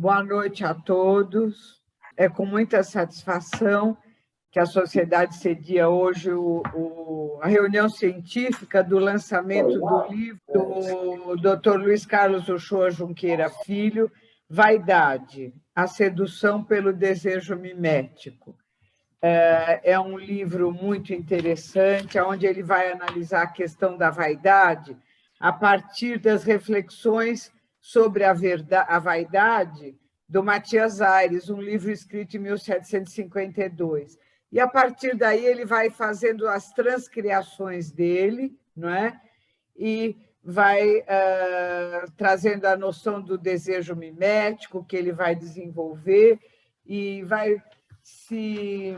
Boa noite a todos. É com muita satisfação que a sociedade cedia hoje a reunião científica do lançamento do livro do Dr. Luiz Carlos Uchoa Junqueira Filho, Vaidade, a sedução pelo desejo mimético. É um livro muito interessante, onde ele vai analisar a questão da vaidade a partir das reflexões sobre a vaidade do Matias Aires, um livro escrito em 1752. E, a partir daí, ele vai fazendo as transcriações dele, não é? E vai trazendo a noção do desejo mimético que ele vai desenvolver e vai se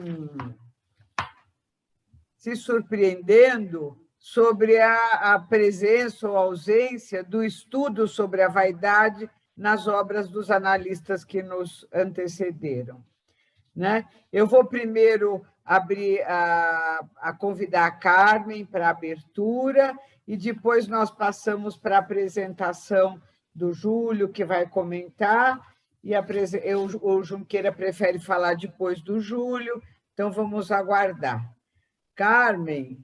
surpreendendo sobre a presença ou ausência do estudo sobre a vaidade nas obras dos analistas que nos antecederam. Né? Eu vou primeiro convidar a Carmen para a abertura e depois nós passamos para a apresentação do Júlio, que vai comentar, e o Junqueira prefere falar depois do Júlio, então vamos aguardar. Carmen?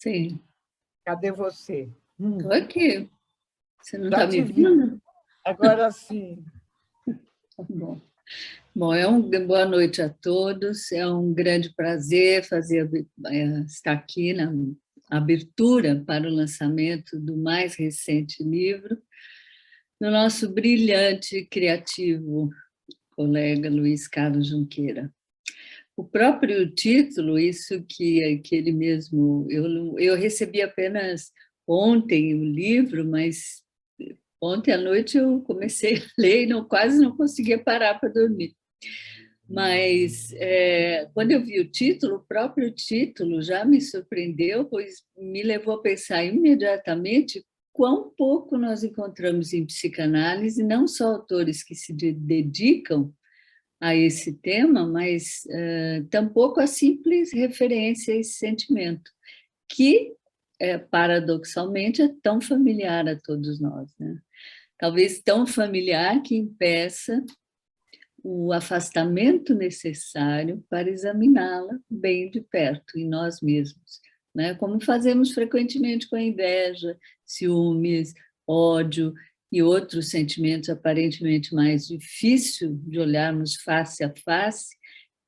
Sim. Cadê você? Estou aqui. Você não está me vi. vendo? Agora sim. Tá bom. Bom, boa noite a todos. É um grande prazer estar aqui na abertura para o lançamento do mais recente livro do nosso brilhante e criativo colega Luiz Carlos Junqueira. O próprio título, isso que ele mesmo... Eu recebi apenas ontem o livro, mas ontem à noite eu comecei a ler e quase não conseguia parar para dormir. Mas, quando eu vi o próprio título já me surpreendeu, pois me levou a pensar imediatamente quão pouco nós encontramos em psicanálise, não só autores que se dedicam a esse tema, mas tampouco a simples referência a esse sentimento, que, paradoxalmente, é tão familiar a todos nós, né? Talvez tão familiar que impeça o afastamento necessário para examiná-la bem de perto, em nós mesmos, né? Como fazemos frequentemente com a inveja, ciúmes, ódio e outros sentimentos aparentemente mais difíceis de olharmos face a face,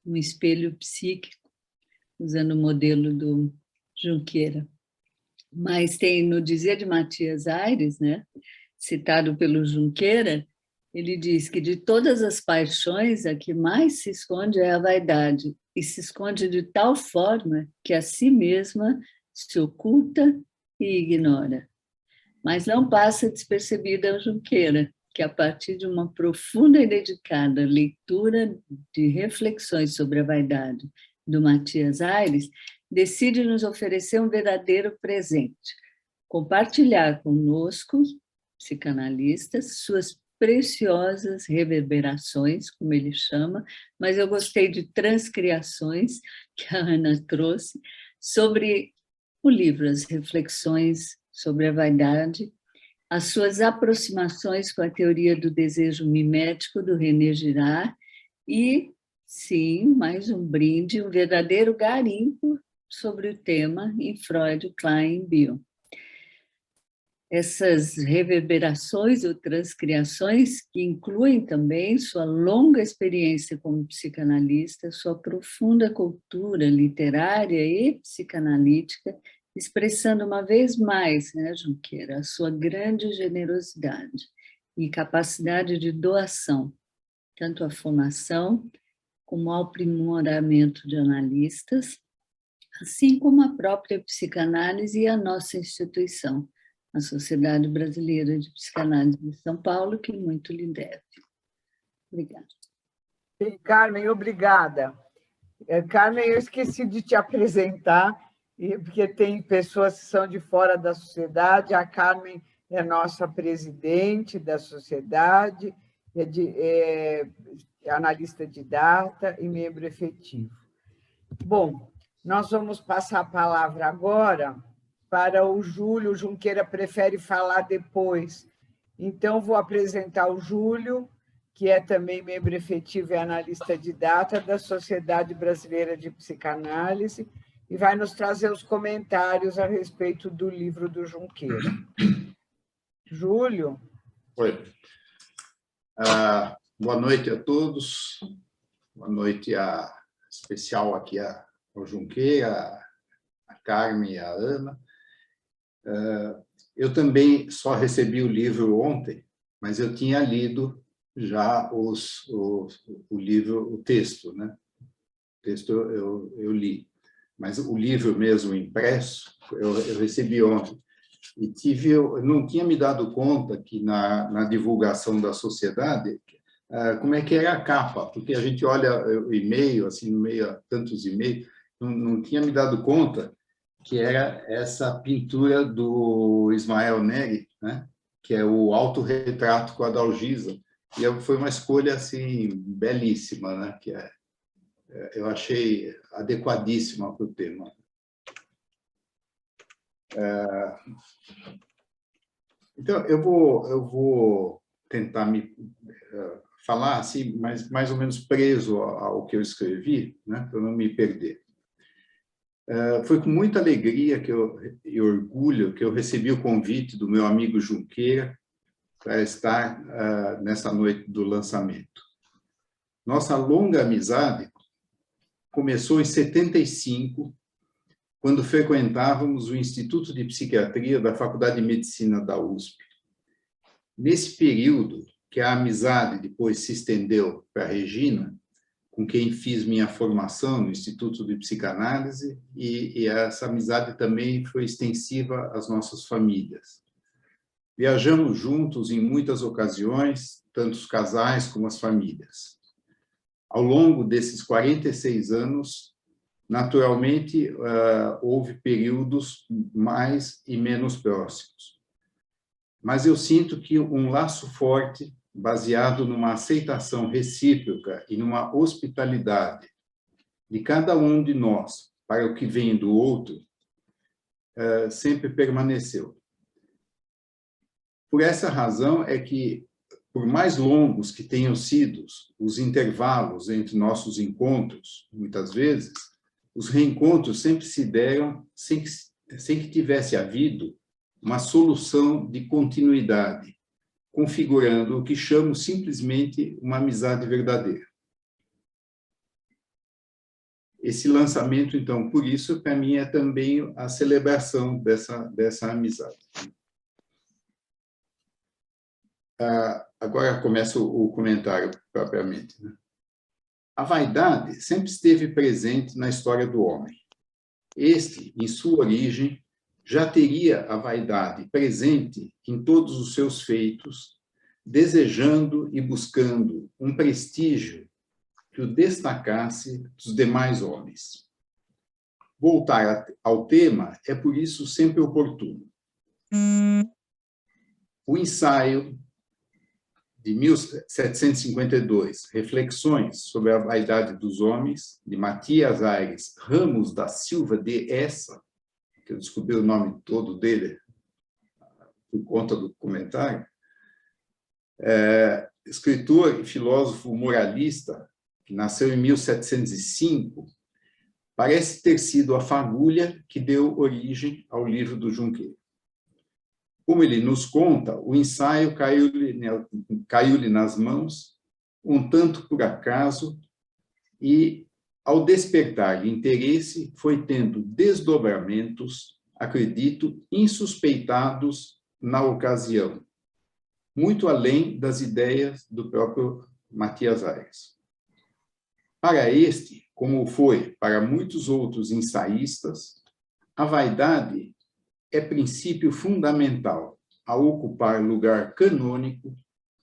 um espelho psíquico, usando o modelo do Junqueira. Mas tem no dizer de Matias Aires, né, citado pelo Junqueira, ele diz que de todas as paixões, a que mais se esconde é a vaidade, e se esconde de tal forma que a si mesma se oculta e ignora. Mas não passa despercebida a Junqueira, que a partir de uma profunda e dedicada leitura de reflexões sobre a vaidade do Matias Aires, decide nos oferecer um verdadeiro presente, compartilhar conosco, psicanalistas, suas preciosas reverberações, como ele chama, mas eu gostei de transcriações que a Ana trouxe sobre o livro, as reflexões sobre a vaidade, as suas aproximações com a teoria do desejo mimético do René Girard e, sim, mais um brinde, um verdadeiro garimpo sobre o tema em Freud, Klein e Bion. Essas reverberações ou transcriações que incluem também sua longa experiência como psicanalista, sua profunda cultura literária e psicanalítica, expressando uma vez mais, né, Junqueira, a sua grande generosidade e capacidade de doação, tanto à formação como ao aprimoramento de analistas, assim como a própria psicanálise e a nossa instituição, a Sociedade Brasileira de Psicanálise de São Paulo, que muito lhe deve. Obrigada. Sim, Carmen, obrigada. Carmen, eu esqueci de te apresentar, porque tem pessoas que são de fora da sociedade. A Carmen é nossa presidente da sociedade, é analista de data e membro efetivo. Bom, nós vamos passar a palavra agora para o Júlio. O Junqueira prefere falar depois. Então, vou apresentar o Júlio, que é também membro efetivo e analista de data da Sociedade Brasileira de Psicanálise, e vai nos trazer os comentários a respeito do livro do Junqueira. Júlio? Oi. Boa noite a todos. Boa noite especial aqui ao Junqueira, a Carmen e a Ana. Eu também só recebi o livro ontem, mas eu tinha lido já o livro, o texto, né? O texto eu li, mas o livro mesmo impresso eu recebi ontem. E eu não tinha me dado conta que na divulgação da sociedade, como é que era a capa, porque a gente olha o e-mail, assim, no meio a tantos e-mails, não tinha me dado conta que era essa pintura do Ismael Neri, né? Que é o autorretrato com a Dalgisa, e foi uma escolha assim belíssima, né? Que eu achei adequadíssima para o tema. Então, eu vou tentar me falar assim, mas mais ou menos preso ao que eu escrevi, né? Para não me perder. Foi com muita alegria e orgulho que eu recebi o convite do meu amigo Junqueira para estar nessa noite do lançamento. Nossa longa amizade começou em 75, quando frequentávamos o Instituto de Psiquiatria da Faculdade de Medicina da USP. Nesse período, que a amizade depois se estendeu para a Regina, com quem fiz minha formação no Instituto de Psicanálise, e essa amizade também foi extensiva às nossas famílias. Viajamos juntos em muitas ocasiões, tanto os casais como as famílias. Ao longo desses 46 anos, naturalmente, houve períodos mais e menos próximos. Mas eu sinto que um laço forte, baseado numa aceitação recíproca e numa hospitalidade de cada um de nós para o que vem do outro, sempre permaneceu. Por essa razão é que, por mais longos que tenham sido os intervalos entre nossos encontros, muitas vezes, os reencontros sempre se deram sem que tivesse havido uma solução de continuidade, configurando o que chamo simplesmente uma amizade verdadeira. Esse lançamento, então, por isso, para mim, é também a celebração dessa amizade. Agora começa o comentário propriamente. A vaidade sempre esteve presente na história do homem. Este, em sua origem, já teria a vaidade presente em todos os seus feitos, desejando e buscando um prestígio que o destacasse dos demais homens. Voltar ao tema é, por isso, sempre oportuno. O ensaio de 1752, Reflexões sobre a Vaidade dos Homens, de Matias Aires Ramos da Silva de Essa, que eu descobri o nome todo dele por conta do comentário, escritor e filósofo moralista, que nasceu em 1705, parece ter sido a fagulha que deu origem ao livro do Junqueira. Como ele nos conta, o ensaio caiu-lhe nas mãos, um tanto por acaso, e, ao despertar interesse, foi tendo desdobramentos, acredito, insuspeitados na ocasião, muito além das ideias do próprio Matias Aires. Para este, como foi para muitos outros ensaístas, a vaidade é princípio fundamental a ocupar lugar canônico,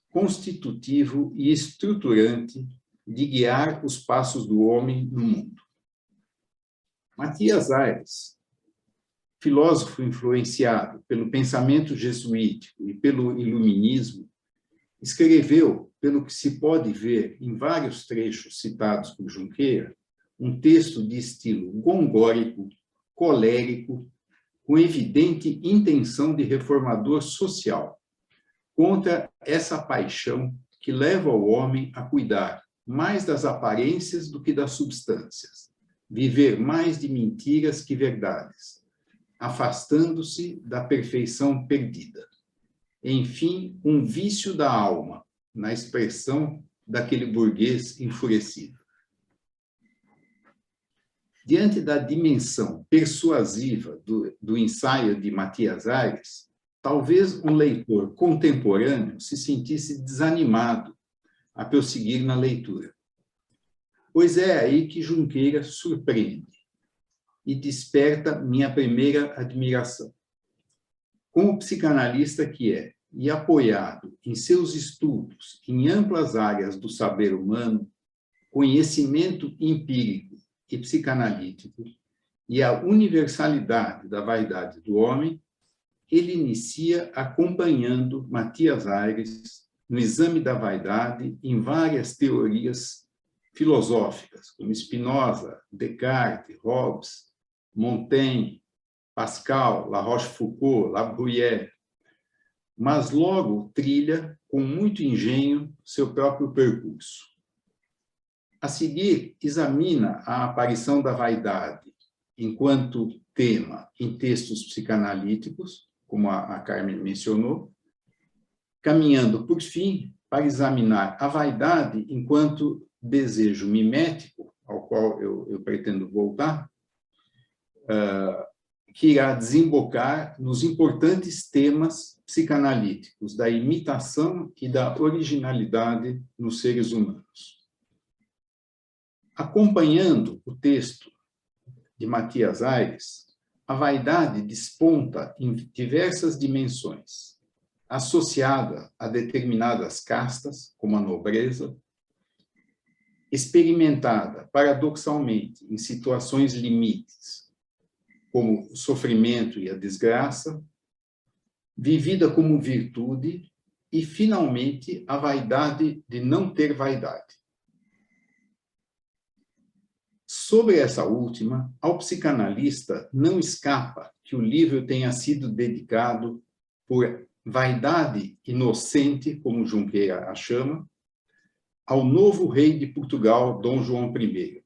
constitutivo e estruturante de guiar os passos do homem no mundo. Matias Aires, filósofo influenciado pelo pensamento jesuítico e pelo iluminismo, escreveu, pelo que se pode ver em vários trechos citados por Junqueira, um texto de estilo gongórico, colérico, com evidente intenção de reformador social, contra essa paixão que leva o homem a cuidar mais das aparências do que das substâncias, viver mais de mentiras que verdades, afastando-se da perfeição perdida. Enfim, um vício da alma, na expressão daquele burguês enfurecido. Diante da dimensão persuasiva do ensaio de Matias Aires, talvez um leitor contemporâneo se sentisse desanimado a prosseguir na leitura. Pois é aí que Junqueira surpreende e desperta minha primeira admiração. Como psicanalista que é, e apoiado em seus estudos em amplas áreas do saber humano, conhecimento empírico e psicanalítico e a universalidade da vaidade do homem, ele inicia acompanhando Matias Aires no exame da vaidade em várias teorias filosóficas, como Spinoza, Descartes, Hobbes, Montaigne, Pascal, La Rochefoucauld, La Bruyère, mas logo trilha, com muito engenho, seu próprio percurso. A seguir, examina a aparição da vaidade enquanto tema em textos psicanalíticos, como a Carmen mencionou, caminhando, por fim, para examinar a vaidade enquanto desejo mimético, ao qual eu pretendo voltar, que irá desembocar nos importantes temas psicanalíticos da imitação e da originalidade nos seres humanos. Acompanhando o texto de Matias Aires, a vaidade desponta em diversas dimensões, associada a determinadas castas, como a nobreza, experimentada, paradoxalmente, em situações limites, como o sofrimento e a desgraça, vivida como virtude e, finalmente, a vaidade de não ter vaidade. Sobre essa última, ao psicanalista não escapa que o livro tenha sido dedicado por vaidade inocente, como Junqueira a chama, ao novo rei de Portugal, Dom João I.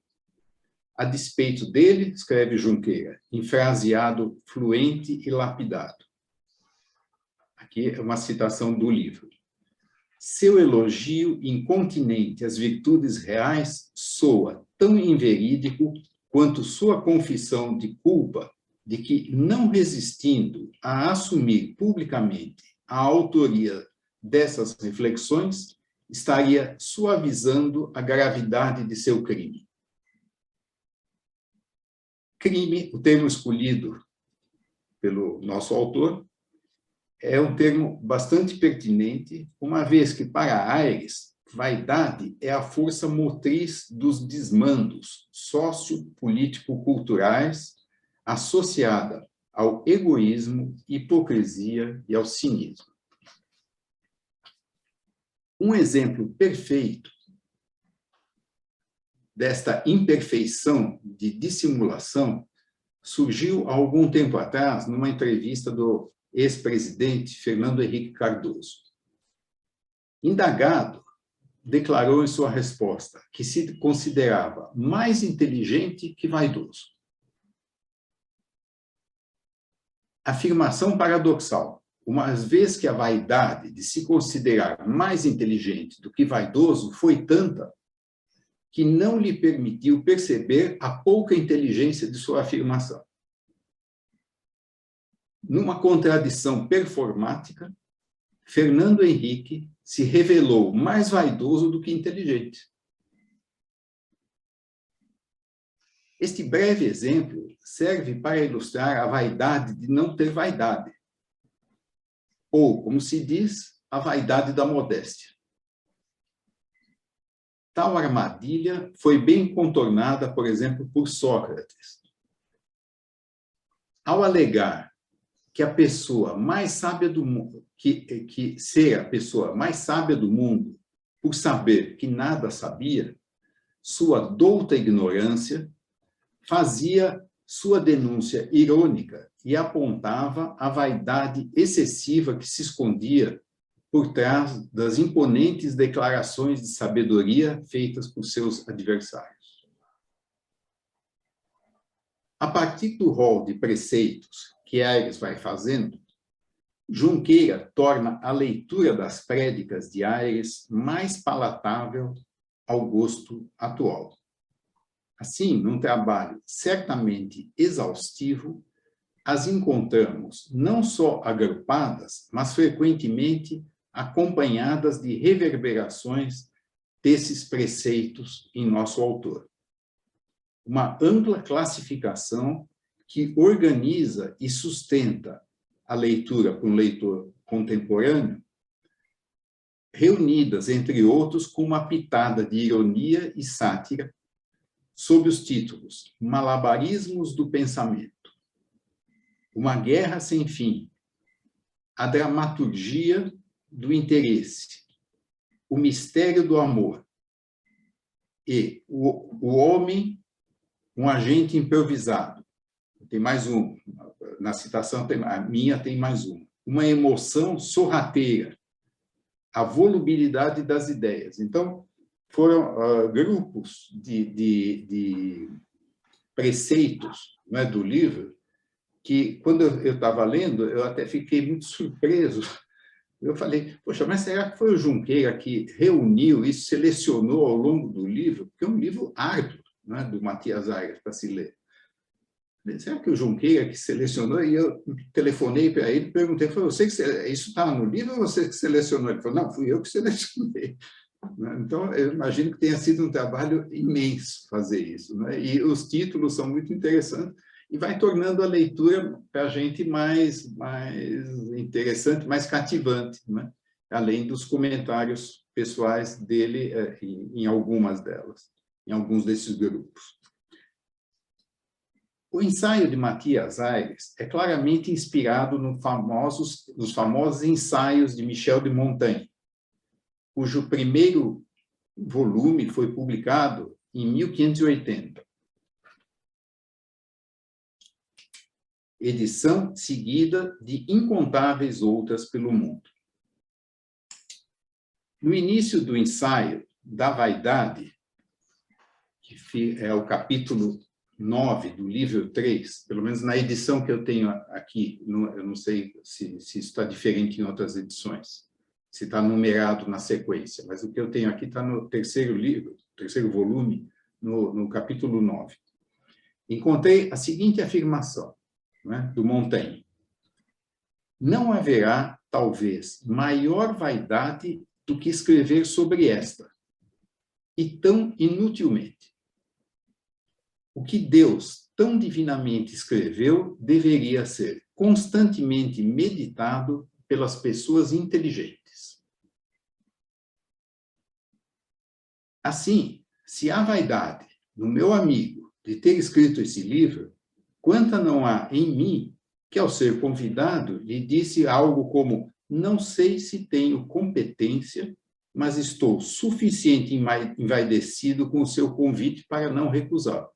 A despeito dele, escreve Junqueira, em fraseado fluente e lapidado. Aqui é uma citação do livro. Seu elogio incontinente às virtudes reais soa tão inverídico quanto sua confissão de culpa de que, não resistindo a assumir publicamente a autoria dessas reflexões, estaria suavizando a gravidade de seu crime. Crime, o termo escolhido pelo nosso autor, é um termo bastante pertinente, uma vez que, para Aires, vaidade é a força motriz dos desmandos sociopolítico-culturais associada ao egoísmo, hipocrisia e ao cinismo. Um exemplo perfeito desta imperfeição de dissimulação surgiu há algum tempo atrás numa entrevista do ex-presidente Fernando Henrique Cardoso. Indagado, declarou em sua resposta que se considerava mais inteligente que vaidoso. Afirmação paradoxal, uma vez que a vaidade de se considerar mais inteligente do que vaidoso foi tanta que não lhe permitiu perceber a pouca inteligência de sua afirmação. Numa contradição performática, Fernando Henrique se revelou mais vaidoso do que inteligente. Este breve exemplo serve para ilustrar a vaidade de não ter vaidade, ou, como se diz, a vaidade da modéstia. Tal armadilha foi bem contornada, por exemplo, por Sócrates. Ao alegar que a pessoa mais sábia do mundo, que ser a pessoa mais sábia do mundo, por saber que nada sabia, sua douta ignorância, fazia sua denúncia irônica e apontava a vaidade excessiva que se escondia por trás das imponentes declarações de sabedoria feitas por seus adversários. A partir do rol de preceitos que Aires vai fazendo, Junqueira torna a leitura das prédicas de Aires mais palatável ao gosto atual. Assim, num trabalho certamente exaustivo, as encontramos não só agrupadas, mas frequentemente acompanhadas de reverberações desses preceitos em nosso autor. Uma ampla classificação que organiza e sustenta a leitura para um leitor contemporâneo, reunidas, entre outros, com uma pitada de ironia e sátira, sob os títulos Malabarismos do Pensamento, Uma Guerra Sem Fim, A Dramaturgia do Interesse, O Mistério do Amor e O Homem, um Agente Improvisado. Tem mais um, na citação, a minha tem mais um. Uma Emoção Sorrateira, A Volubilidade das Ideias. Então, foram grupos de preceitos, né, do livro, que, quando eu estava lendo, eu até fiquei muito surpreso. Eu falei, poxa, mas será que foi o Junqueira que reuniu e selecionou ao longo do livro? Porque é um livro árduo, né, do Matias Aires, para se ler. Será que o Junqueira que selecionou? E eu telefonei para ele e perguntei, foi você que isso está no livro ou você que selecionou? Ele falou, não, fui eu que selecionei. Então, eu imagino que tenha sido um trabalho imenso fazer isso, né? E os títulos são muito interessantes e vai tornando a leitura para a gente mais interessante, mais cativante, né? Além dos comentários pessoais dele em algumas delas, em alguns desses grupos. O ensaio de Matias Aires é claramente inspirado nos famosos ensaios de Michel de Montaigne, cujo primeiro volume foi publicado em 1580. Edição seguida de incontáveis outras pelo mundo. No início do ensaio da vaidade, que é o capítulo 9 do livro 3, pelo menos na edição que eu tenho aqui, eu não sei se isso está diferente em outras edições, se está numerado na sequência, mas o que eu tenho aqui está no terceiro livro, terceiro volume, no capítulo 9. Encontrei a seguinte afirmação, né, do Montaigne: não haverá, talvez, maior vaidade do que escrever sobre esta, e tão inutilmente. O que Deus tão divinamente escreveu deveria ser constantemente meditado pelas pessoas inteligentes. Assim, se há vaidade no meu amigo de ter escrito esse livro, quanta não há em mim que, ao ser convidado, lhe disse algo como: não sei se tenho competência, mas estou suficiente envaidecido com o seu convite para não recusá-lo.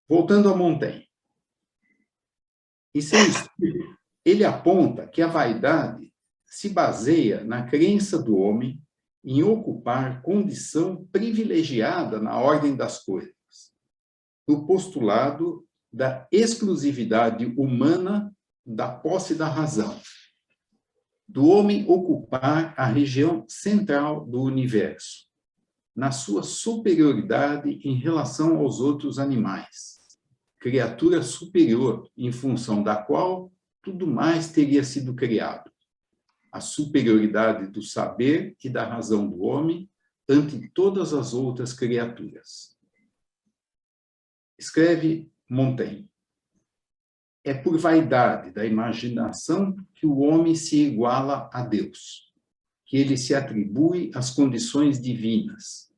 Voltando a Montaigne. Em seu estudo, ele aponta que a vaidade se baseia na crença do homem em ocupar condição privilegiada na ordem das coisas, no postulado da exclusividade humana da posse da razão, do homem ocupar a região central do universo, na sua superioridade em relação aos outros animais, criatura superior em função da qual tudo mais teria sido criado. A superioridade do saber e da razão do homem ante todas as outras criaturas. Escreve Montaigne: é por vaidade da imaginação que o homem se iguala a Deus, que ele se atribui as condições divinas,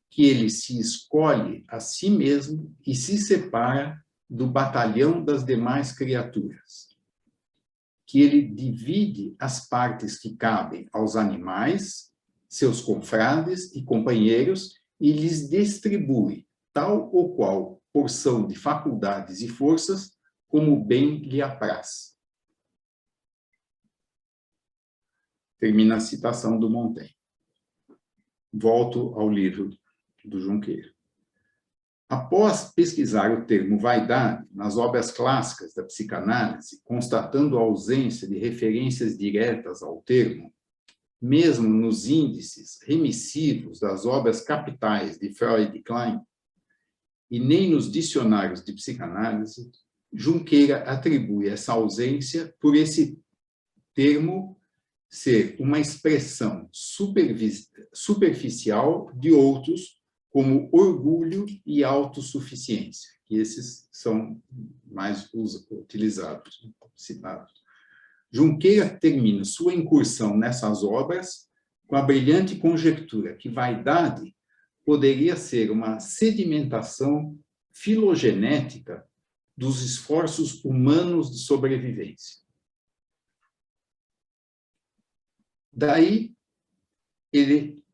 que ele se escolhe a si mesmo e se separa do batalhão das demais criaturas, que ele divide as partes que cabem aos animais, seus confrades e companheiros, e lhes distribui tal ou qual porção de faculdades e forças como bem lhe apraz. termina a citação do Montaigne. Volto ao livro do Junqueira. Após pesquisar o termo vaidade nas obras clássicas da psicanálise, constatando a ausência de referências diretas ao termo, mesmo nos índices remissivos das obras capitais de Freud e Klein, e nem nos dicionários de psicanálise, Junqueira atribui essa ausência por esse termo ser uma expressão superficial de outros, como orgulho e autossuficiência, que esses são mais utilizados, citados. Junqueira termina sua incursão nessas obras com a brilhante conjectura que vaidade poderia ser uma sedimentação filogenética dos esforços humanos de sobrevivência. Daí, ele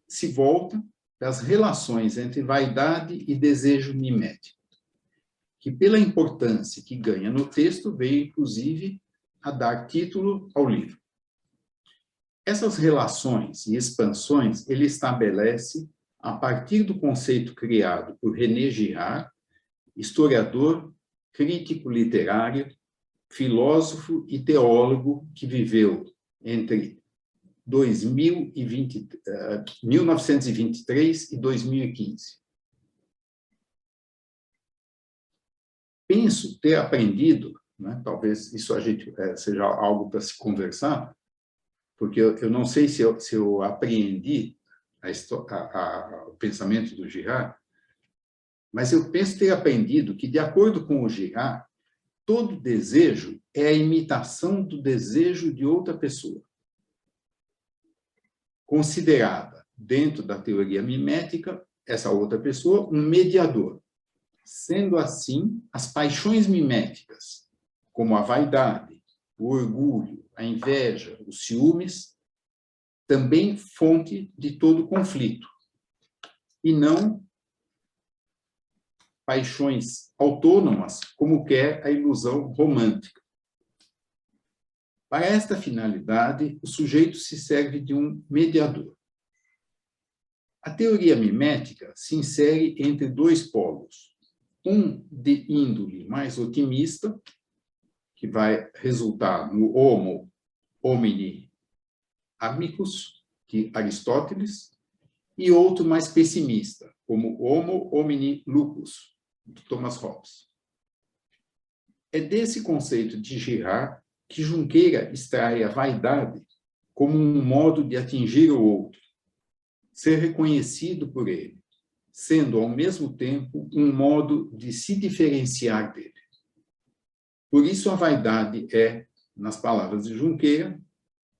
se volta para as relações entre vaidade e desejo mimético, que, pela importância que ganha no texto, veio, inclusive, a dar título ao livro. Essas relações e expansões ele estabelece a partir do conceito criado por René Girard, historiador, crítico literário, filósofo e teólogo que viveu entre 1923 e 2015. Penso ter aprendido, né, talvez isso a gente seja algo para se conversar, porque eu não sei se eu apreendi o pensamento do Girard, mas eu penso ter aprendido que, de acordo com o Girard, todo desejo é a imitação do desejo de outra pessoa, considerada, dentro da teoria mimética, essa outra pessoa, um mediador. Sendo assim, as paixões miméticas, como a vaidade, o orgulho, a inveja, os ciúmes, também fonte de todo conflito, e não paixões autônomas, como quer a ilusão romântica. Para esta finalidade, o sujeito se serve de um mediador. A teoria mimética se insere entre dois polos, um de índole mais otimista, que vai resultar no Homo homini amicus, de Aristóteles, e outro mais pessimista, como Homo homini lupus, de Thomas Hobbes. É desse conceito de Girard que Junqueira extrai a vaidade como um modo de atingir o outro, ser reconhecido por ele, sendo, ao mesmo tempo, um modo de se diferenciar dele. Por isso, a vaidade é, nas palavras de Junqueira,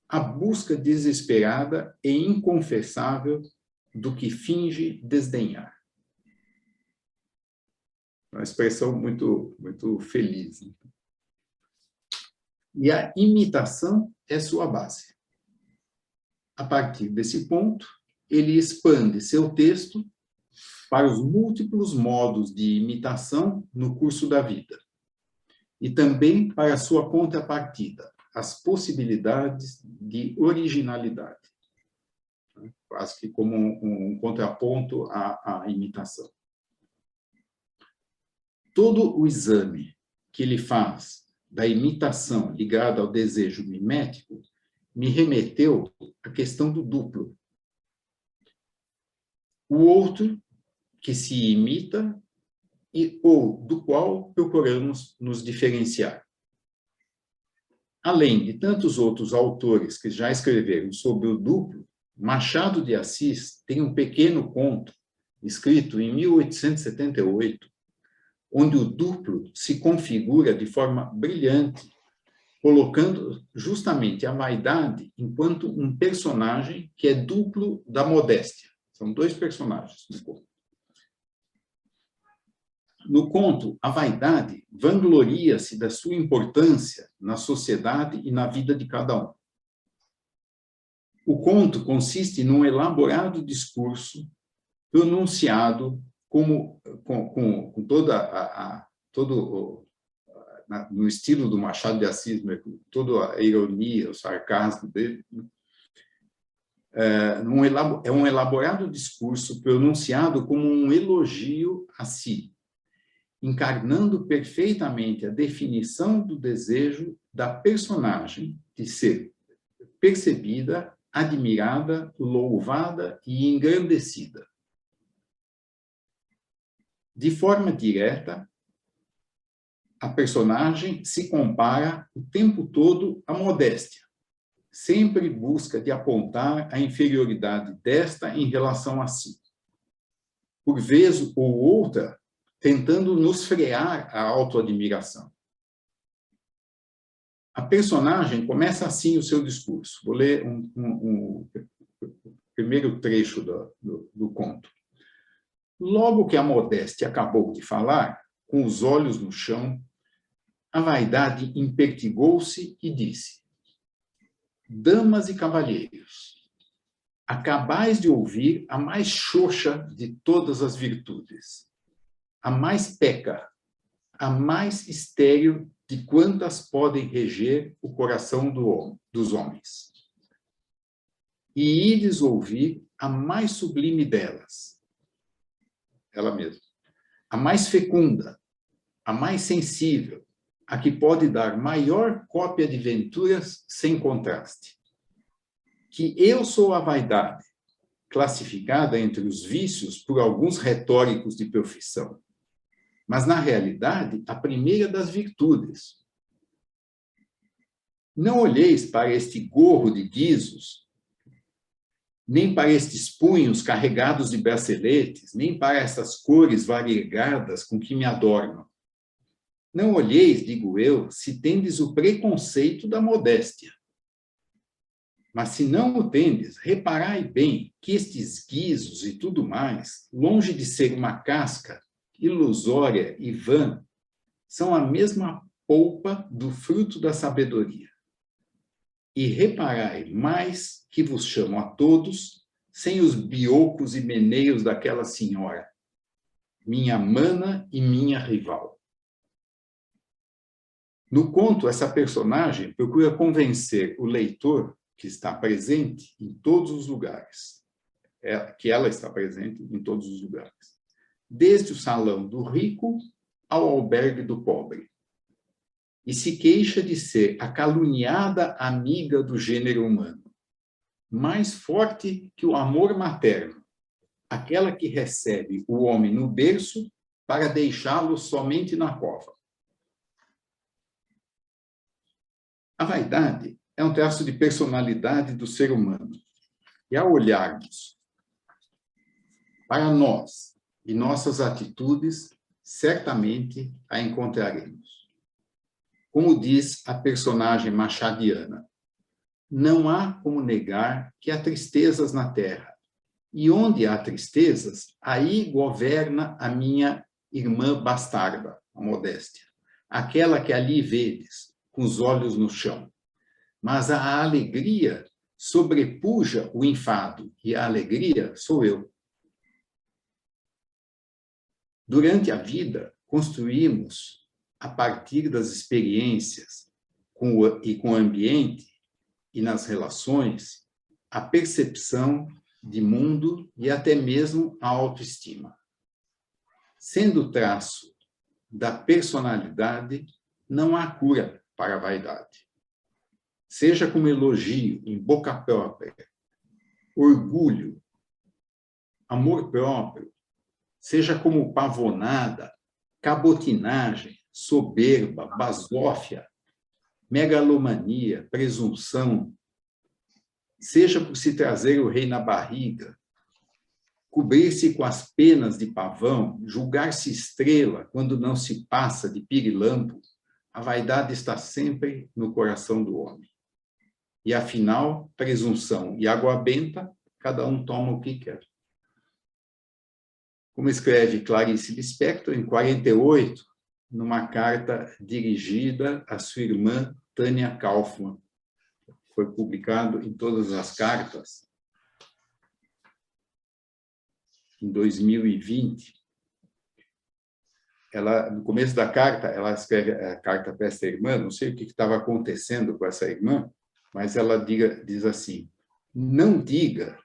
a busca desesperada e inconfessável do que finge desdenhar. Uma expressão muito, muito feliz. E a imitação é sua base. A partir desse ponto, ele expande seu texto para os múltiplos modos de imitação no curso da vida, e também para a sua contrapartida, as possibilidades de originalidade, quase que como um contraponto à imitação. Todo o exame que ele faz da imitação ligada ao desejo mimético me remeteu à questão do duplo. O outro que se imita ou do qual procuramos nos diferenciar. Além de tantos outros autores que já escreveram sobre o duplo, Machado de Assis tem um pequeno conto, escrito em 1878, onde o duplo se configura de forma brilhante, colocando justamente a vaidade enquanto um personagem que é duplo da modéstia. São dois personagens no conto. No conto, a vaidade vangloria-se da sua importância na sociedade e na vida de cada um. O conto consiste num elaborado discurso pronunciado com no estilo do Machado de Assis, toda a ironia, o sarcasmo dele, é um elaborado discurso pronunciado como um elogio a si, encarnando perfeitamente a definição do desejo da personagem de ser percebida, admirada, louvada e engrandecida. De forma direta, a personagem se compara o tempo todo à modéstia, sempre busca de apontar a inferioridade desta em relação a si. Por vez ou outra, tentando nos frear a autoadmiração. A personagem começa assim o seu discurso. Vou ler o primeiro trecho do conto. Logo que a modéstia acabou de falar, com os olhos no chão, a vaidade impertigou-se e disse: damas e cavalheiros, acabais de ouvir a mais xoxa de todas as virtudes, a mais peca, a mais estéril de quantas podem reger o coração dos homens. E ides ouvir a mais sublime delas, ela mesma, a mais fecunda, a mais sensível, a que pode dar maior cópia de venturas sem contraste. Que eu sou a vaidade, classificada entre os vícios por alguns retóricos de profissão, mas, na realidade, a primeira das virtudes. Não olheis para este gorro de guizos, nem para estes punhos carregados de braceletes, nem para essas cores variegadas com que me adornam. Não olheis, digo eu, se tendes o preconceito da modéstia. Mas se não o tendes, reparai bem que estes guizos e tudo mais, longe de ser uma casca ilusória e vã, são a mesma polpa do fruto da sabedoria. E reparai mais que vos chamo a todos, sem os biocos e meneios daquela senhora, minha mana e minha rival. No conto, essa personagem procura convencer o leitor que está presente em todos os lugares, que ela está presente em todos os lugares, desde o salão do rico ao albergue do pobre, e se queixa de ser a caluniada amiga do gênero humano, mais forte que o amor materno, aquela que recebe o homem no berço para deixá-lo somente na cova. A vaidade é um traço de personalidade do ser humano. E ao olharmos para nós e nossas atitudes, certamente a encontraremos. Como diz a personagem machadiana, não há como negar que há tristezas na terra. E onde há tristezas, aí governa a minha irmã bastarda, a modéstia, aquela que ali vedes, com os olhos no chão. Mas a alegria sobrepuja o enfado, e a alegria sou eu. Durante a vida, construímos, a partir das experiências com o ambiente e nas relações, a percepção de mundo e até mesmo a autoestima. Sendo traço da personalidade, não há cura para a vaidade. Seja como elogio em boca própria, orgulho, amor próprio, seja como pavonada, cabotinagem, soberba, basófia, megalomania, presunção, seja por se trazer o rei na barriga, cobrir-se com as penas de pavão, julgar-se estrela quando não se passa de pirilampo, a vaidade está sempre no coração do homem. E, afinal, presunção e água benta, cada um toma o que quer. Como escreve Clarice Lispector, em 48, numa carta dirigida à sua irmã Tânia Kaufmann. Foi publicado em Todas as Cartas, em 2020. Ela, no começo da carta, ela escreve a carta para essa irmã, não sei o que estava acontecendo com essa irmã, mas ela diz assim: não diga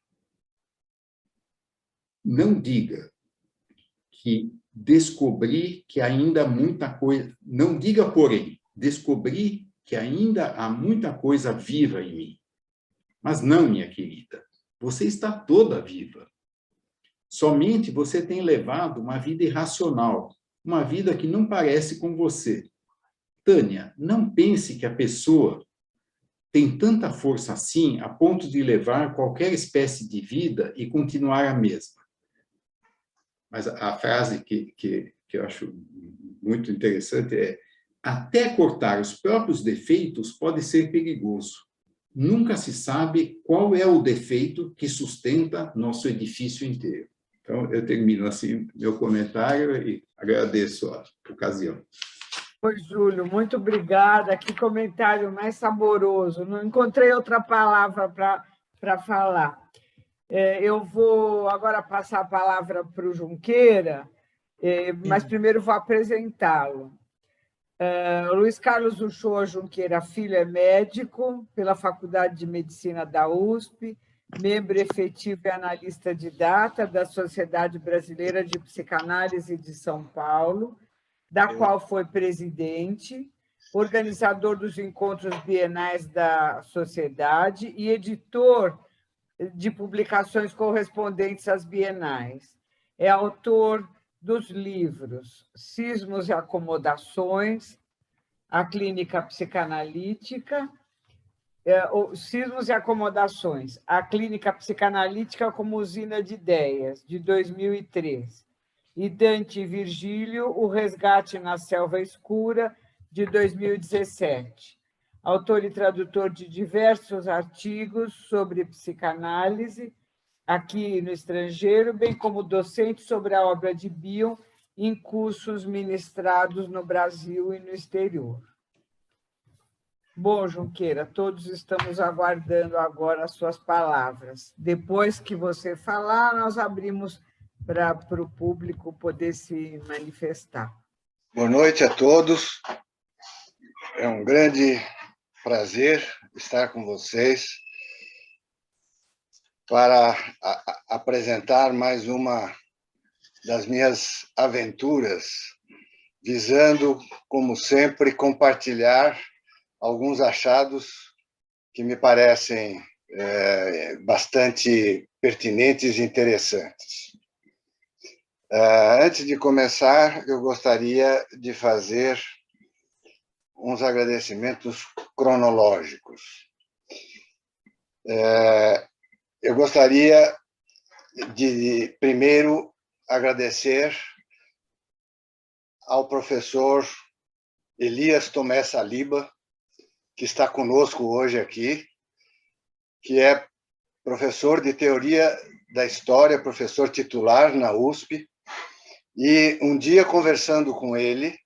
que descobri que ainda há muita coisa... Não diga, porém, descobri que ainda há muita coisa viva em mim. Mas não, minha querida, você está toda viva. Somente você tem levado uma vida irracional, uma vida que não parece com você. Tânia, não pense que a pessoa tem tanta força assim a ponto de levar qualquer espécie de vida e continuar a mesma. Mas a frase que eu acho muito interessante é: até cortar os próprios defeitos pode ser perigoso. Nunca se sabe qual é o defeito que sustenta nosso edifício inteiro. Então, eu termino assim meu comentário e agradeço a ocasião. Oi, Júlio, muito obrigada. Que comentário mais saboroso. Não encontrei outra palavra para falar. Eu vou agora passar a palavra para o Junqueira, mas primeiro vou apresentá-lo. Luiz Carlos Uchoa Junqueira Filho é médico pela Faculdade de Medicina da USP, membro efetivo e analista de data da Sociedade Brasileira de Psicanálise de São Paulo, da qual foi presidente, organizador dos encontros bienais da sociedade e editor de publicações correspondentes às bienais. É autor dos livros Cismos e Acomodações, a Clínica Psicanalítica, Cismos e Acomodações, a Clínica Psicanalítica como Usina de Ideias, de 2003, e Dante e Virgílio, O Resgate na Selva Escura, de 2017. Autor e tradutor de diversos artigos sobre psicanálise, aqui no estrangeiro, bem como docente sobre a obra de Bion em cursos ministrados no Brasil e no exterior. Bom, Junqueira, todos estamos aguardando agora as suas palavras. Depois que você falar, nós abrimos para o público poder se manifestar. Boa noite a todos. É um grande prazer estar com vocês para apresentar mais uma das minhas aventuras, visando, como sempre, compartilhar alguns achados que me parecem bastante pertinentes e interessantes. Antes de começar, eu gostaria de fazer uns agradecimentos cronológicos. Eu gostaria de, primeiro, agradecer ao professor Elias Tomé Saliba, que está conosco hoje aqui, que é professor de Teoria da História, professor titular na USP, e um dia, conversando com ele,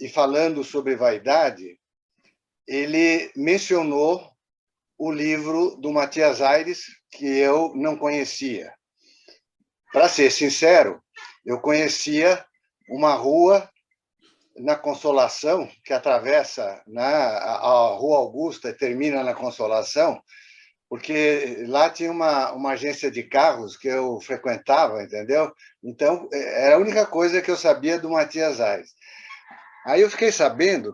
e falando sobre vaidade, ele mencionou o livro do Matias Aires, que eu não conhecia. Para ser sincero, eu conhecia uma rua na Consolação, que atravessa a Rua Augusta e termina na Consolação, porque lá tinha uma agência de carros que eu frequentava, entendeu? Então, era a única coisa que eu sabia do Matias Aires. Aí eu fiquei sabendo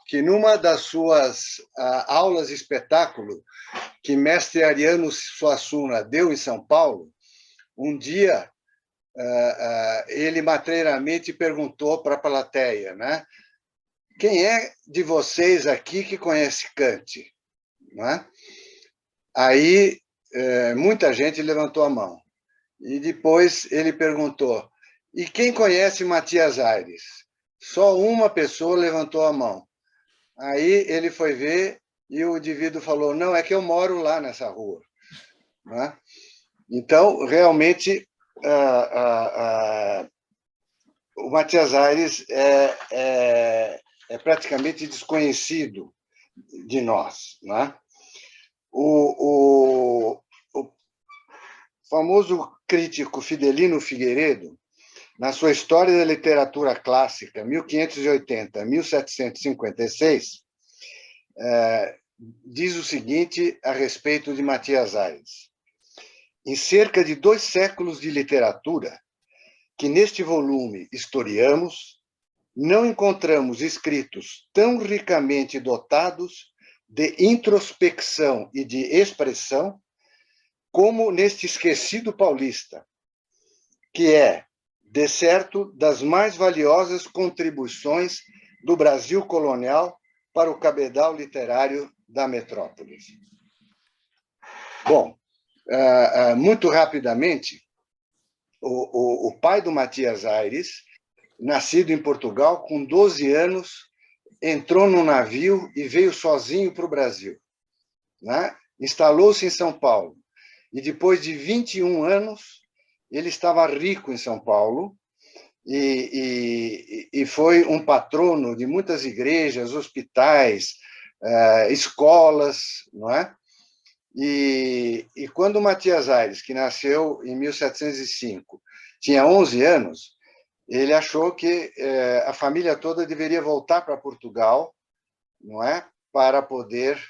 que numa das suas aulas de espetáculo que mestre Ariano Suassuna deu em São Paulo, um dia ele matreiramente perguntou para a plateia, né? Quem é de vocês aqui que conhece Kant? Né? Aí muita gente levantou a mão. E depois ele perguntou, e quem conhece Matias Aires? Só uma pessoa levantou a mão. Aí ele foi ver e o indivíduo falou, não, é que eu moro lá nessa rua. Né? Então, realmente, o Matias Aires é praticamente desconhecido de nós. Né? O famoso crítico Fidelino Figueiredo, na sua História da Literatura Clássica, 1580 a 1756, diz o seguinte a respeito de Matias Aires. Em cerca de 2 séculos de literatura, que neste volume historiamos, não encontramos escritos tão ricamente dotados de introspecção e de expressão como neste Esquecido Paulista, que é, de certo, das mais valiosas contribuições do Brasil colonial para o cabedal literário da metrópole. Bom, muito rapidamente, o pai do Matias Aires, nascido em Portugal, com 12 anos, entrou num navio e veio sozinho para o Brasil, né? Instalou-se em São Paulo. E depois de 21 anos, ele estava rico em São Paulo e foi um patrono de muitas igrejas, hospitais, escolas, não é? E quando Matias Aires, que nasceu em 1705, tinha 11 anos, ele achou que a família toda deveria voltar para Portugal, não é? Para poder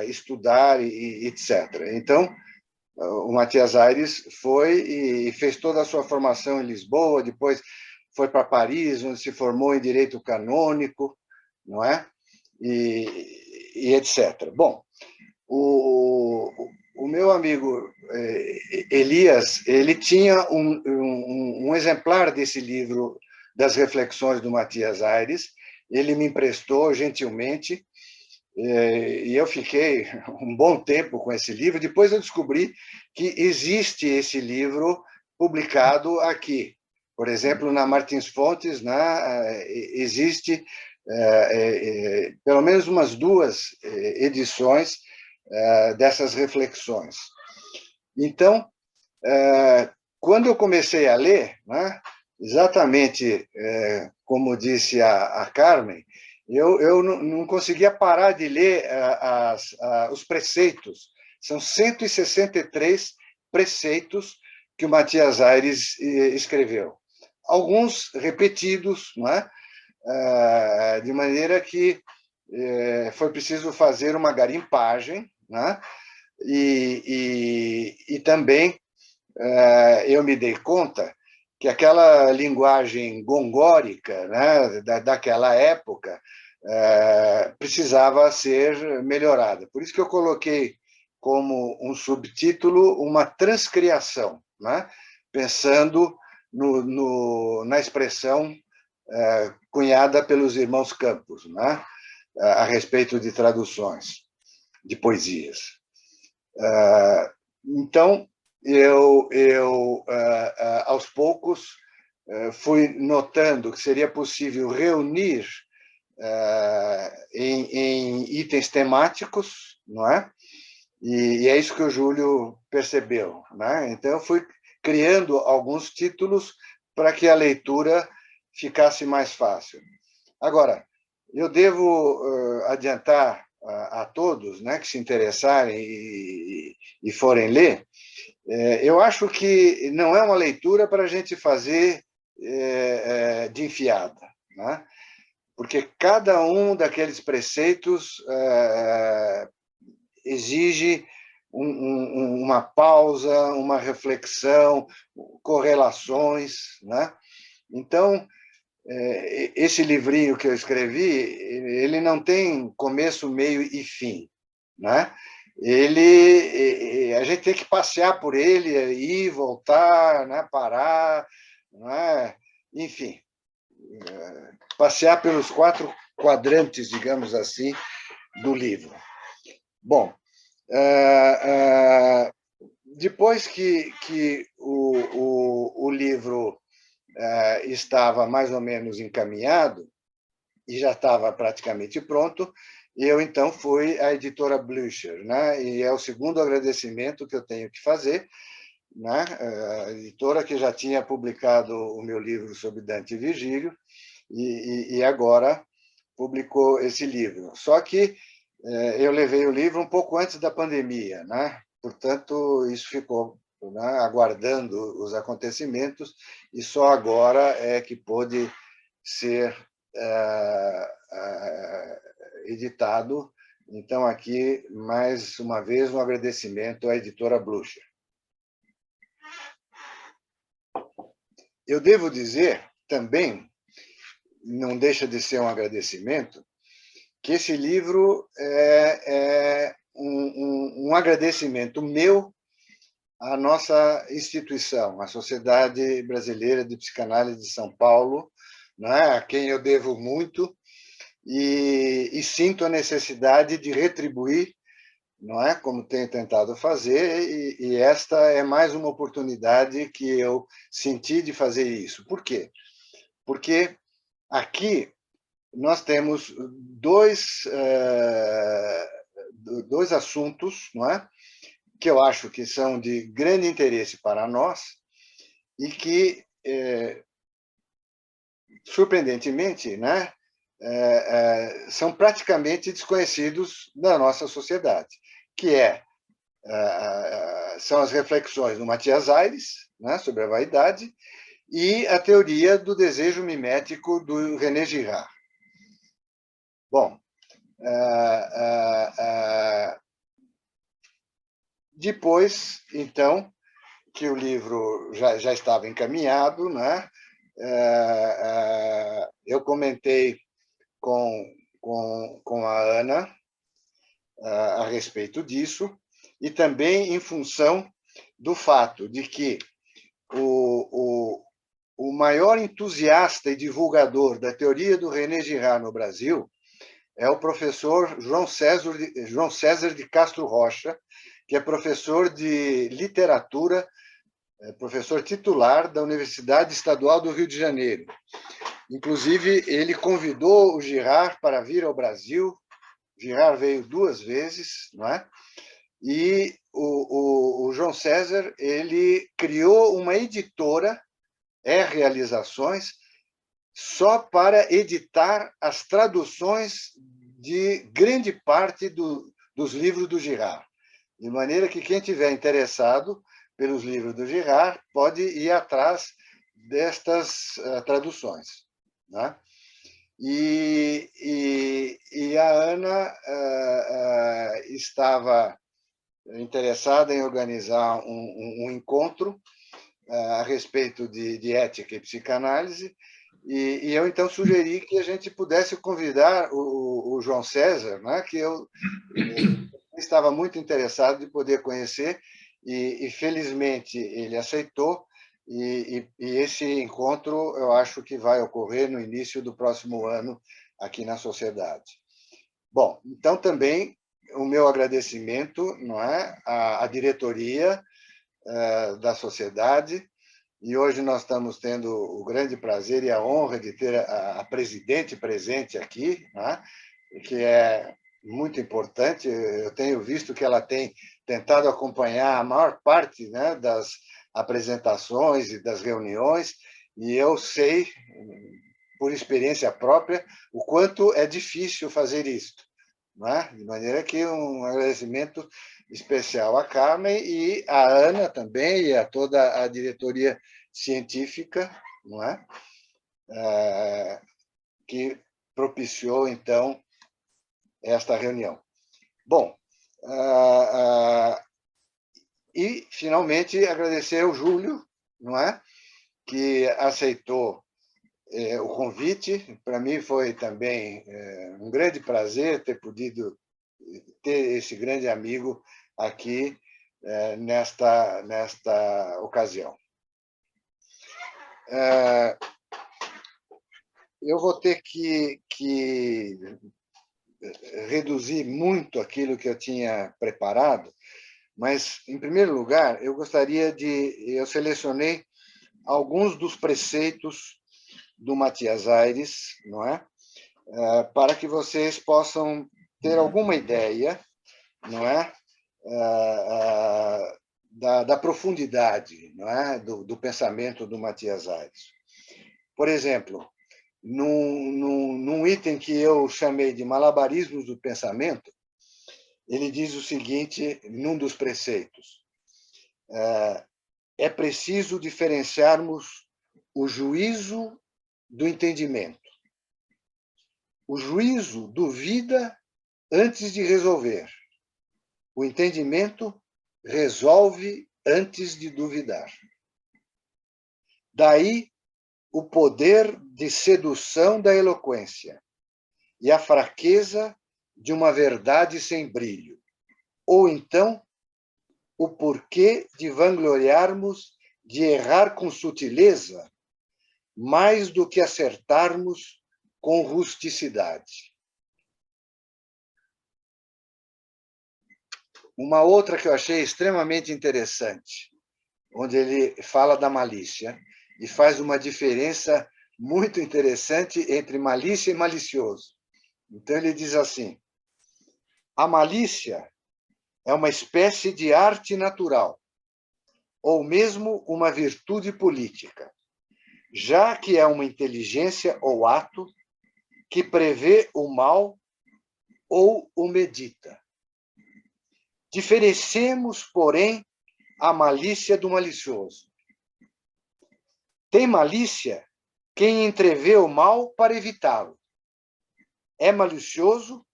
estudar e etc. Então, o Matias Aires foi e fez toda a sua formação em Lisboa, depois foi para Paris, onde se formou em Direito Canônico, não é? E etc. Bom, o meu amigo Elias, ele tinha um exemplar desse livro das reflexões do Matias Aires, ele me emprestou gentilmente, e eu fiquei um bom tempo com esse livro. Depois eu descobri que existe esse livro publicado aqui. Por exemplo, na Martins Fontes, né, existe pelo menos umas 2 edições dessas reflexões. Então, quando eu comecei a ler, né, exatamente como disse a Carmen, eu não conseguia parar de ler os preceitos. São 163 preceitos que o Matias Aires escreveu. Alguns repetidos, não é? De maneira que foi preciso fazer uma garimpagem, né? E também eu me dei conta que aquela linguagem gongórica, né, daquela época precisava ser melhorada. Por isso que eu coloquei como um subtítulo uma transcriação, né, pensando na expressão cunhada pelos irmãos Campos, né, a respeito de traduções de poesias. Então, eu aos poucos, fui notando que seria possível reunir em itens temáticos, não é? E é isso que o Júlio percebeu, né? Então, eu fui criando alguns títulos para que a leitura ficasse mais fácil. Agora, eu devo adiantar a todos, né, que se interessarem e forem ler, eu acho que não é uma leitura para a gente fazer de enfiada, né? Porque cada um daqueles preceitos exige uma pausa, uma reflexão, correlações, né? Então, esse livrinho que eu escrevi, ele não tem começo, meio e fim, né? A gente tem que passear por ele, ir, voltar, né? Parar, né? Enfim, passear pelos 4 quadrantes, digamos assim, do livro. Bom, depois que o livro estava mais ou menos encaminhado e já estava praticamente pronto, eu então fui à editora Blücher, né? E é o segundo agradecimento que eu tenho que fazer, né? A editora que já tinha publicado o meu livro sobre Dante e Virgílio e agora publicou esse livro. Só que eu levei o livro um pouco antes da pandemia, né? Portanto, isso ficou, né, aguardando os acontecimentos, e só agora é que pôde ser editado. Então, aqui, mais uma vez, um agradecimento à editora Blucher. Eu devo dizer também, não deixa de ser um agradecimento, que esse livro é um agradecimento meu à nossa instituição, a Sociedade Brasileira de Psicanálise de São Paulo, né, a quem eu devo muito, e sinto a necessidade de retribuir, não é, como tenho tentado fazer, e esta é mais uma oportunidade que eu senti de fazer isso. Por quê? Porque aqui nós temos dois assuntos, não é, que eu acho que são de grande interesse para nós e que, surpreendentemente, né, são praticamente desconhecidos da nossa sociedade, que são as reflexões do Matias Aires, né, sobre a vaidade, e a teoria do desejo mimético do René Girard. Bom, depois, então, que o livro já estava encaminhado, né, eu comentei com a Ana a respeito disso, e também em função do fato de que o maior entusiasta e divulgador da teoria do René Girard no Brasil é o professor João César de Castro Rocha, que é professor de literatura, professor titular da Universidade Estadual do Rio de Janeiro. Inclusive, ele convidou o Girard para vir ao Brasil. Girard veio 2 vezes, não é? E o João César, ele criou uma editora, Realizações, só para editar as traduções de grande parte dos livros do Girard. De maneira que quem tiver interessado pelos livros do Girard pode ir atrás destas traduções, né? E a Ana estava interessada em organizar um encontro a respeito de ética e psicanálise, e eu então sugeri que a gente pudesse convidar o João César, né, que eu estava muito interessado de poder conhecer, e felizmente ele aceitou, e esse encontro eu acho que vai ocorrer no início do próximo ano aqui na Sociedade. Bom, então também o meu agradecimento, não é, à diretoria da Sociedade, e hoje nós estamos tendo o grande prazer e a honra de ter a presidente presente aqui, né, que é muito importante. Eu tenho visto que ela tem tentado acompanhar a maior parte, né, das apresentações e das reuniões, e eu sei, por experiência própria, o quanto é difícil fazer isto, né? De maneira que um agradecimento especial à Carmen e à Ana também, e a toda a diretoria científica, não é? Que propiciou, então, esta reunião. Bom, e, finalmente, agradecer ao Júlio, não é? Que aceitou o convite. Para mim foi também um grande prazer ter podido ter esse grande amigo aqui nesta ocasião. Eu vou ter que reduzir muito aquilo que eu tinha preparado, mas, em primeiro lugar, eu selecionei alguns dos preceitos do Matias Aires, não é? Para que vocês possam ter alguma ideia, não é? Da profundidade, não é? do pensamento do Matias Aires. Por exemplo, num item que eu chamei de malabarismos do pensamento, ele diz o seguinte, num dos preceitos: é preciso diferenciarmos o juízo do entendimento. O juízo duvida antes de resolver. O entendimento resolve antes de duvidar. Daí o poder de sedução da eloquência e a fraqueza de uma verdade sem brilho. Ou então, o porquê de vangloriarmos de errar com sutileza mais do que acertarmos com rusticidade. Uma outra que eu achei extremamente interessante, onde ele fala da malícia e faz uma diferença muito interessante entre malícia e malicioso. Então, ele diz assim: a malícia é uma espécie de arte natural, ou mesmo uma virtude política, já que é uma inteligência ou ato que prevê o mal ou o medita. Diferenciemos, porém, a malícia do malicioso. Tem malícia quem entrevê o mal para evitá-lo. É malicioso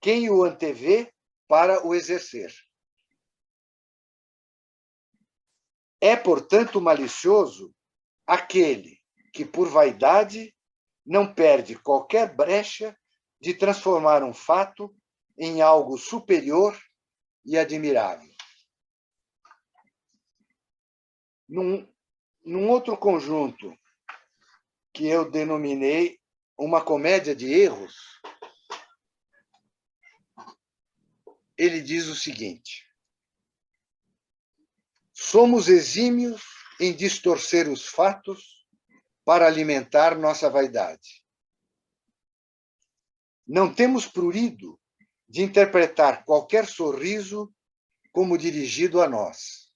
quem o antevê para o exercer. É, portanto, malicioso aquele que, por vaidade, não perde qualquer brecha de transformar um fato em algo superior e admirável. Num outro conjunto, que eu denominei uma comédia de erros, ele diz o seguinte: somos exímios em distorcer os fatos para alimentar nossa vaidade. Não temos prurido de interpretar qualquer sorriso como dirigido a nós.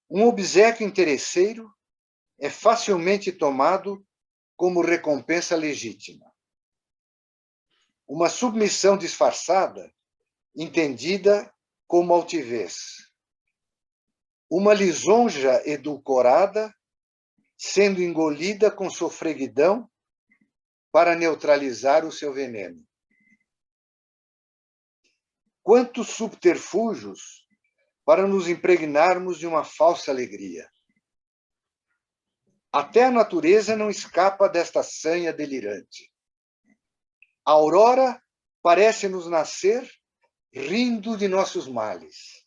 Um obséquio interesseiro é facilmente tomado como recompensa legítima. Uma submissão disfarçada, entendida como altivez. Uma lisonja edulcorada, sendo engolida com sofreguidão para neutralizar o seu veneno. Quantos subterfúgios para nos impregnarmos de uma falsa alegria. Até a natureza não escapa desta sanha delirante. A aurora parece nos nascer rindo de nossos males.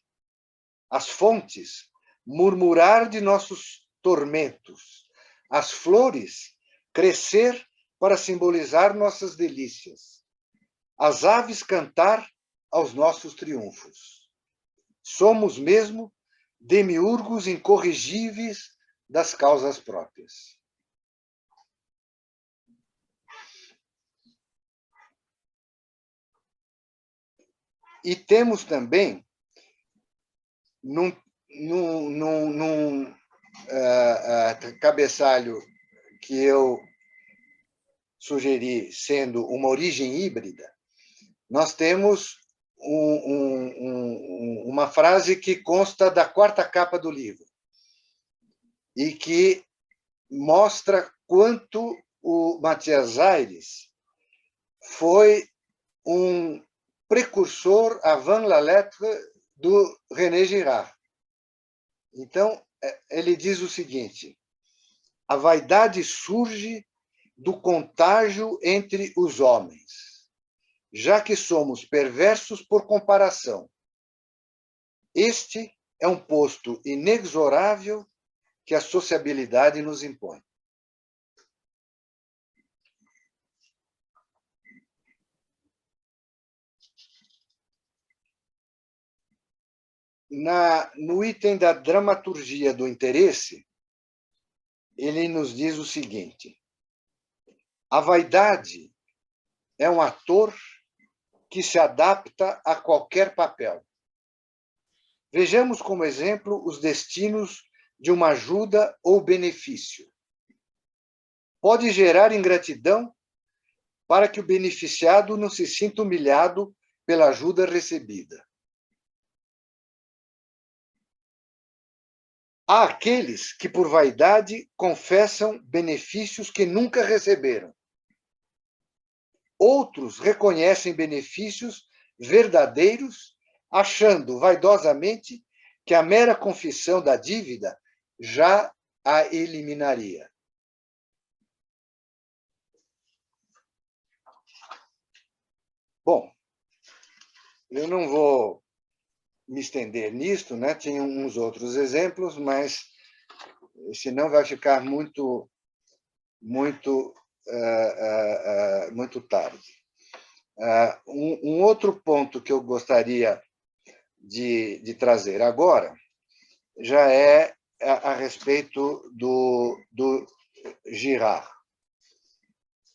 As fontes murmurar de nossos tormentos. As flores crescer para simbolizar nossas delícias. As aves cantar aos nossos triunfos. Somos mesmo demiurgos incorrigíveis das causas próprias. E temos também, num cabeçalho que eu sugeri, sendo uma origem híbrida, nós temos uma frase que consta da 4ª capa do livro e que mostra quanto o Matthias Aires foi um precursor avant la lettre do René Girard. Então, ele diz o seguinte: a vaidade surge do contágio entre os homens, já que somos perversos por comparação. Este é um posto inexorável que a sociabilidade nos impõe. No item da dramaturgia do interesse, ele nos diz o seguinte: a vaidade é um ator que se adapta a qualquer papel. Vejamos como exemplo os destinos de uma ajuda ou benefício. Pode gerar ingratidão para que o beneficiado não se sinta humilhado pela ajuda recebida. Há aqueles que, por vaidade, confessam benefícios que nunca receberam. outros reconhecem benefícios verdadeiros, achando vaidosamente que a mera confissão da dívida já a eliminaria. Bom, eu não vou me estender nisto, né? Tinha uns outros exemplos, mas senão vai ficar muito tarde. Um outro ponto que eu gostaria de trazer agora já é a respeito do Girard.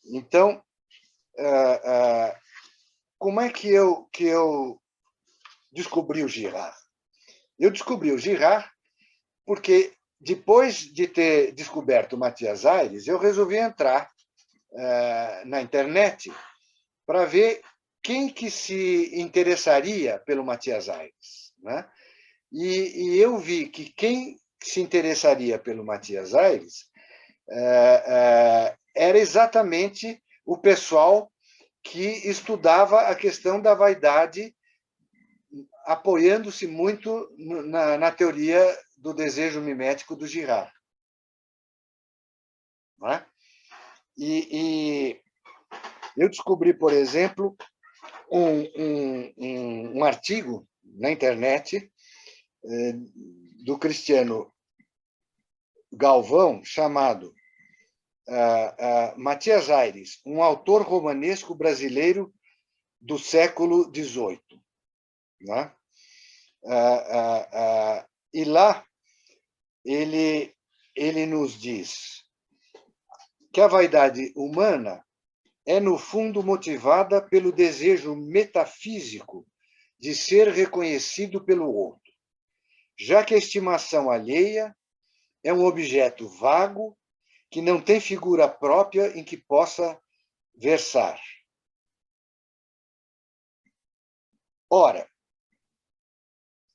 Então, como é que eu descobri o Girard? Eu descobri o Girard porque, depois de ter descoberto o Matias Aires, eu resolvi entrar na internet para ver quem que se interessaria pelo Matias Aires, né? E eu vi que quem se interessaria pelo Matias Aires era exatamente o pessoal que estudava a questão da vaidade, apoiando-se muito na teoria do desejo mimético do Girard. Não é? E eu descobri, por exemplo, um artigo na internet do Cristiano Galvão, chamado Matias Aires, um autor romanesco brasileiro do século XVIII. Né? E lá ele nos diz que a vaidade humana é, no fundo, motivada pelo desejo metafísico de ser reconhecido pelo outro, já que a estimação alheia é um objeto vago que não tem figura própria em que possa versar. Ora,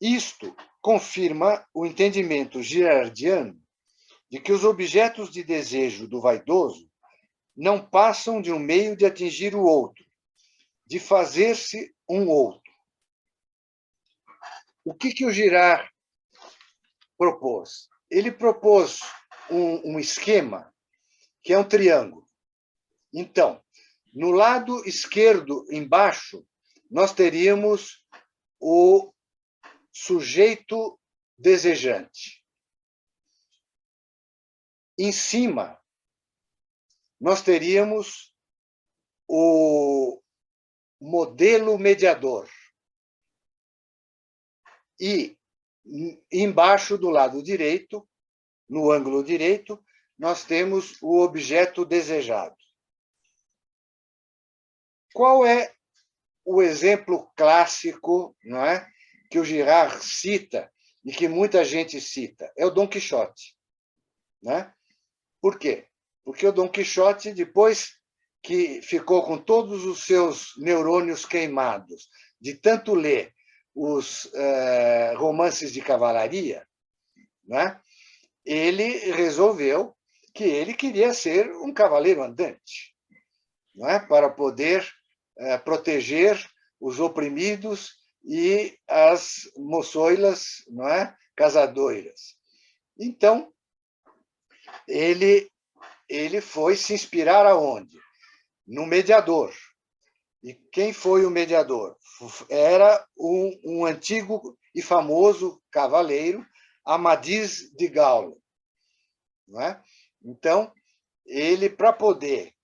isto confirma o entendimento girardiano de que os objetos de desejo do vaidoso não passam de um meio de atingir o outro, de fazer-se um outro. O que o Girard propôs? Ele propôs um esquema que é um triângulo. Então, no lado esquerdo, embaixo, nós teríamos o sujeito desejante. Em cima, nós teríamos o modelo mediador. E embaixo, do lado direito, no ângulo direito, nós temos o objeto desejado. Qual é o exemplo clássico, não é, que o Girard cita e que muita gente cita? É o Dom Quixote. Né? Por quê? Porque o Dom Quixote, depois que ficou com todos os seus neurônios queimados, de tanto ler os romances de cavalaria, né, ele resolveu que ele queria ser um cavaleiro andante, não é, para poder proteger os oprimidos e as moçoilas, não é, casadoiras. Então, ele foi se inspirar aonde? No mediador. E quem foi o mediador? Era um antigo e famoso cavaleiro, Amadis de Gaula. Não é? Então, ele, para poder,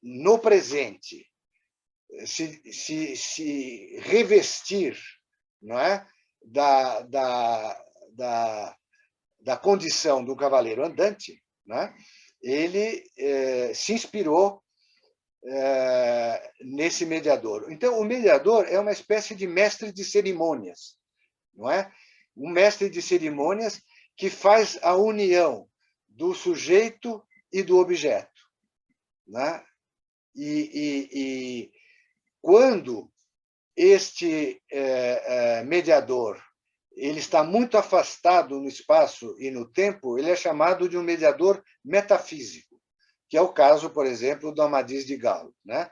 no presente, se revestir, não é, da condição do cavaleiro andante, né, ele se inspirou nesse mediador. Então, o mediador é uma espécie de mestre de cerimônias, não é? Um mestre de cerimônias que faz a união do sujeito e do objeto, né? E quando este mediador ele está muito afastado no espaço e no tempo, ele é chamado de um mediador metafísico, que é o caso, por exemplo, do Amadís de Gaula, né?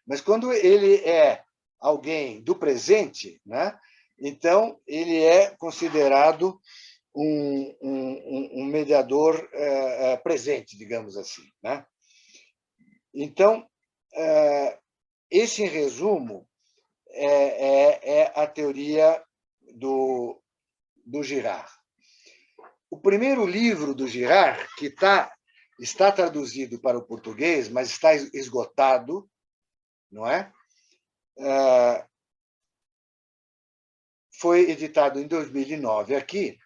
Mas quando ele é alguém do presente, né? Então ele é considerado um mediador presente, digamos assim, né? Então, esse, em resumo, é a teoria do Girard. O primeiro livro do Girard, que está traduzido para o português, mas está esgotado, não é? Foi editado em 2009 aqui,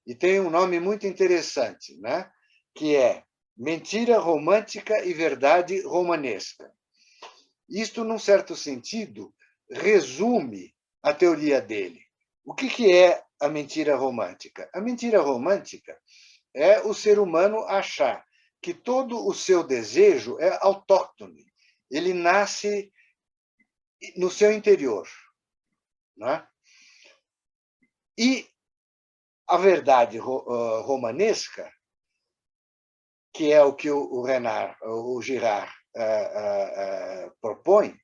e tem um nome muito interessante, né? Que é Mentira Romântica e Verdade Romanesca. Isto, num certo sentido, resume a teoria dele. O que é a mentira romântica? A mentira romântica é o ser humano achar que todo o seu desejo é autóctone, ele nasce no seu interior, né? E a verdade romanesca, que é o que o Girard propõe,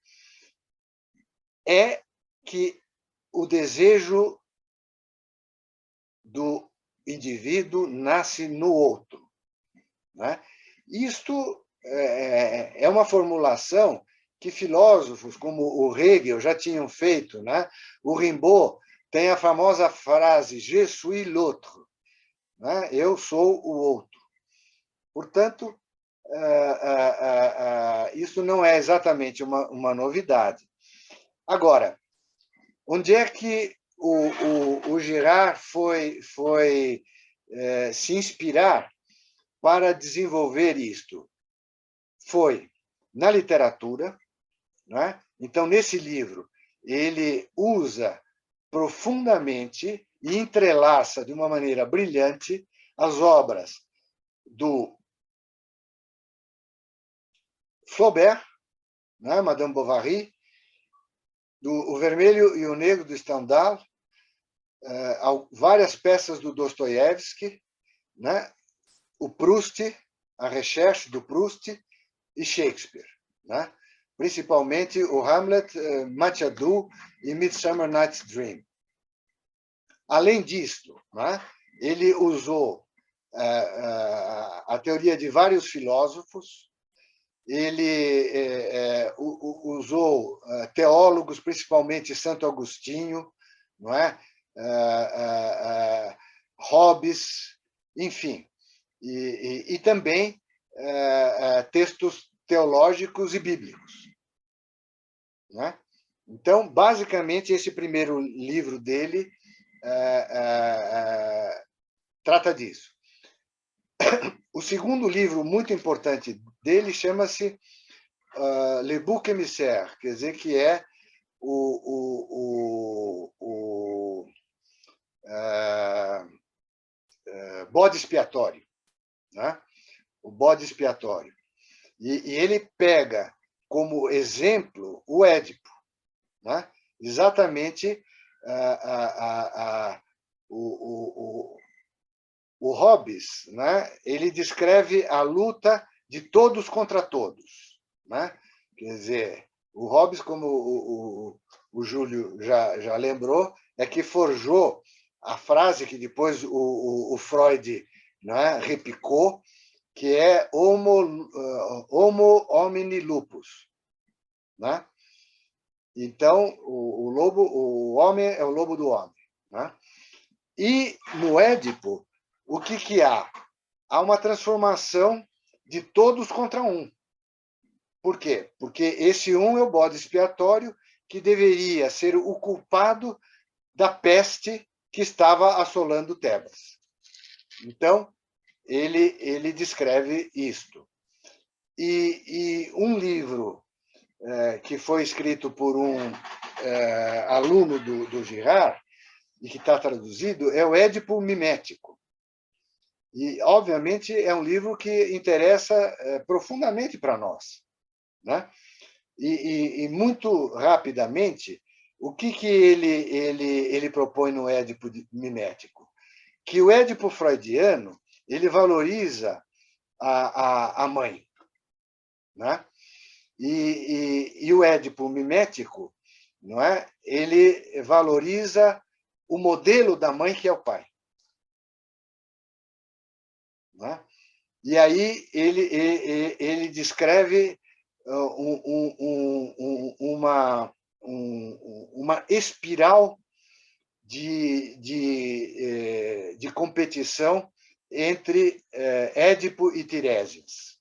é que o desejo do indivíduo nasce no outro, né? Isto é uma formulação que filósofos como o Hegel já tinham feito, né? O Rimbaud tem a famosa frase Je suis l'autre, né? Eu sou o outro. Portanto, isso não é exatamente uma novidade. Agora, onde é que o Girard foi se inspirar para desenvolver isto? Foi na literatura, né? Então, nesse livro, ele usa profundamente e entrelaça de uma maneira brilhante as obras do Flaubert, né? Madame Bovary, do O Vermelho e o Negro do Stendhal, várias peças do Dostoiévski, né? O Proust, a Recherche do Proust e Shakespeare, né? Principalmente o Hamlet, Machado e Midsummer Night's Dream. Além disto, né? Ele usou a teoria de vários filósofos, ele usou teólogos, principalmente Santo Agostinho, não é? Hobbes, enfim, e também textos teológicos e bíblicos, não é? Então, basicamente, esse primeiro livro dele trata disso. O segundo livro muito importante dele chama-se Le Bouc Émissaire, quer dizer que é o bode expiatório, né? O bode expiatório. E ele pega como exemplo o Édipo, né? Exatamente o Hobbes, né? Ele descreve a luta de todos contra todos, né? Quer dizer, o Hobbes, como o Júlio já lembrou, é que forjou a frase que depois o Freud, né, repicou, que é homo homini lupus, né? Então, o homem é o lobo do homem, né? E no Édipo, o que há? Há uma transformação de todos contra um. Por quê? Porque esse um é o bode expiatório que deveria ser o culpado da peste que estava assolando Tebas. Então, ele descreve isto. E um livro que foi escrito por um aluno do Girard, e que está traduzido, é o Édipo Mimético. E, obviamente, é um livro que interessa profundamente para nós, né? E muito rapidamente, o que ele propõe no Édipo Mimético? Que o Édipo freudiano ele valoriza a mãe, né? E o Édipo mimético, não é? Ele valoriza o modelo da mãe, que é o pai. Não é? E aí ele descreve uma espiral de competição entre Édipo e Tiresias.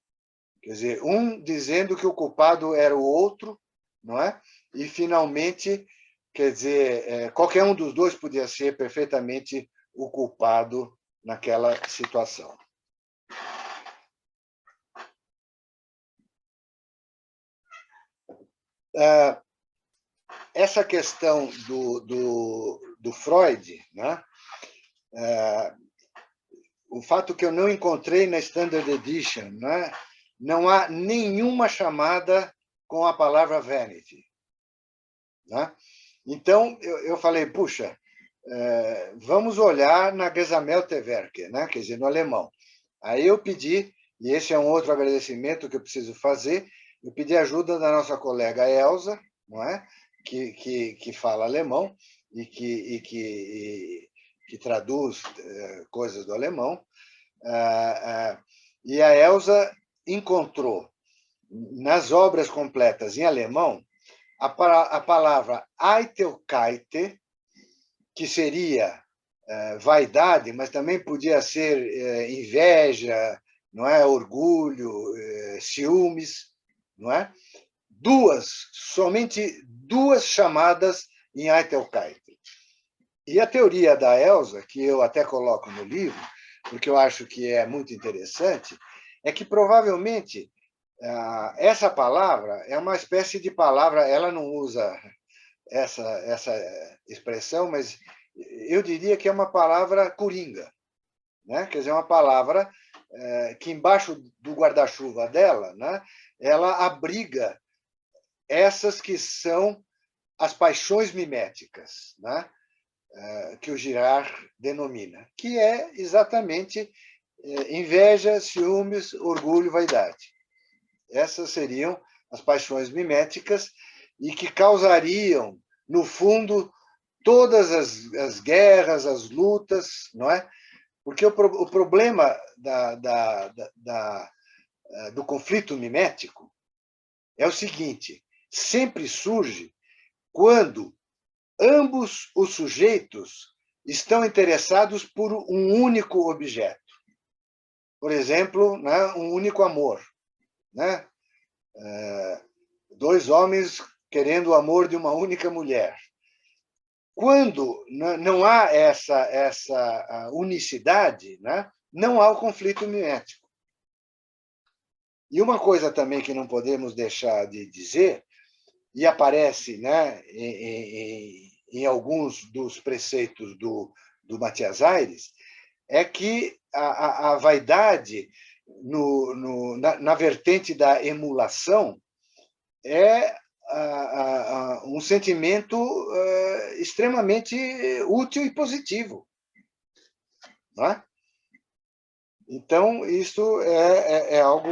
Quer dizer, um dizendo que o culpado era o outro, não é? E, finalmente, quer dizer, qualquer um dos dois podia ser perfeitamente o culpado naquela situação. Essa questão do Freud, né? O fato que eu não encontrei na Standard Edition, né? Não há nenhuma chamada com a palavra vanity, né? Então, eu falei, puxa, vamos olhar na Gesammeltwerke, né? Quer dizer, no alemão. Aí eu pedi, e esse é um outro agradecimento que eu preciso fazer, eu pedi ajuda da nossa colega Elza, não é? que fala alemão e que traduz coisas do alemão. E a Elza encontrou, nas obras completas em alemão, a palavra Eitelkeit, que seria vaidade, mas também podia ser inveja, não é? Orgulho, ciúmes, não é? Somente duas chamadas em Eitelkeit. E a teoria da Elza, que eu até coloco no livro, porque eu acho que é muito interessante, é que provavelmente essa palavra é uma espécie de palavra, ela não usa essa expressão, mas eu diria que é uma palavra coringa, né? Quer dizer, uma palavra que embaixo do guarda-chuva dela, né, ela abriga essas que são as paixões miméticas, né, que o Girard denomina, que é exatamente inveja, ciúmes, orgulho, vaidade. Essas seriam as paixões miméticas e que causariam, no fundo, todas as guerras, as lutas, não é? Porque o problema do conflito mimético é o seguinte: sempre surge quando ambos os sujeitos estão interessados por um único objeto. Por exemplo, né, um único amor, né? Dois homens querendo o amor de uma única mulher. Quando não há essa unicidade, né, não há o conflito mimético. E uma coisa também que não podemos deixar de dizer, e aparece, né, em alguns dos preceitos do Matias Aires, é que a vaidade, na vertente da emulação, é um sentimento extremamente útil e positivo. Não é? Então, isso é algo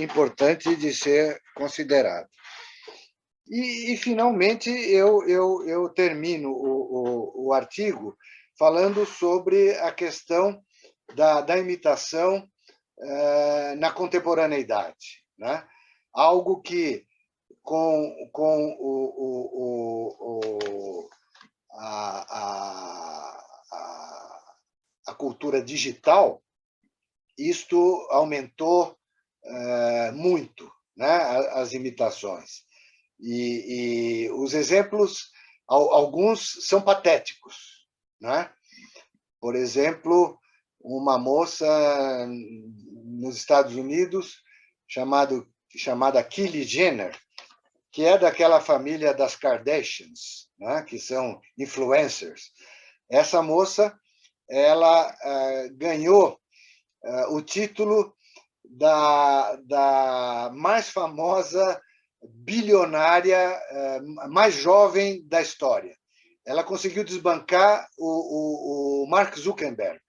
importante de ser considerado. E finalmente, eu termino o artigo falando sobre a questão da imitação na contemporaneidade, né? Algo que, com a cultura digital, isto aumentou muito, né, as imitações. E os exemplos, alguns são patéticos, né? Por exemplo, uma moça nos Estados Unidos chamada Kylie Jenner, que é daquela família das Kardashians, né, que são influencers. Essa moça, ela ganhou o título da mais famosa bilionária, mais jovem da história. Ela conseguiu desbancar o Mark Zuckerberg,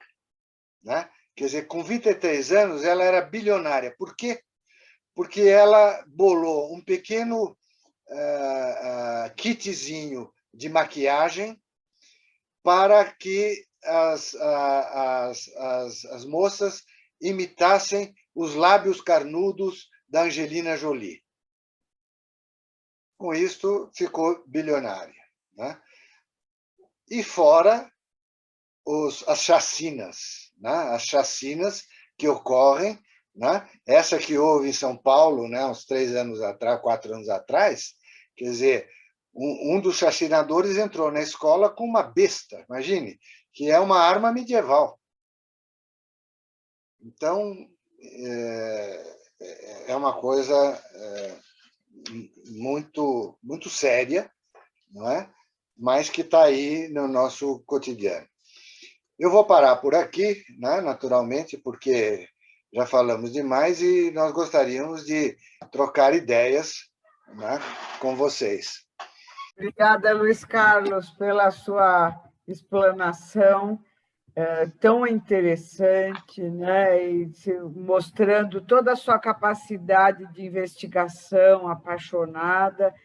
né? Quer dizer, com 23 anos, ela era bilionária. Por quê? porque ela bolou um pequeno kitzinho de maquiagem para que as moças imitassem os lábios carnudos da Angelina Jolie. Com isto, ficou bilionária, né? E fora as chacinas, né? As chacinas que ocorrem, né? Essa que houve em São Paulo, né? Uns 3 anos atrás, 4 anos atrás, quer dizer, um dos chacinadores entrou na escola com uma besta, imagine, que é uma arma medieval. Então, é uma coisa muito, muito séria, não é? Mas que está aí no nosso cotidiano. Eu vou parar por aqui, né, naturalmente, porque já falamos demais e nós gostaríamos de trocar ideias, né, com vocês. Obrigada, Luiz Carlos, pela sua explanação tão interessante, né? E mostrando toda a sua capacidade de investigação apaixonada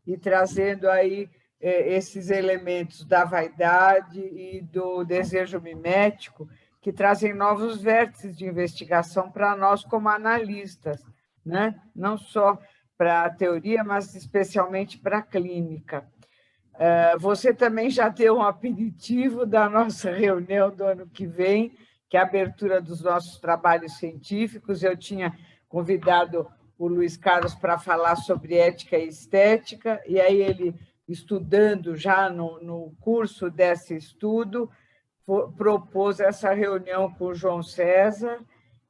e trazendo aí esses elementos da vaidade e do desejo mimético, que trazem novos vértices de investigação para nós como analistas, né? Não só para a teoria, mas especialmente para a clínica. Você também já deu um aperitivo da nossa reunião do ano que vem, que é a abertura dos nossos trabalhos científicos. Eu tinha convidado o Luiz Carlos para falar sobre ética e estética, e aí ele, estudando já no curso desse estudo, propôs essa reunião com o João César,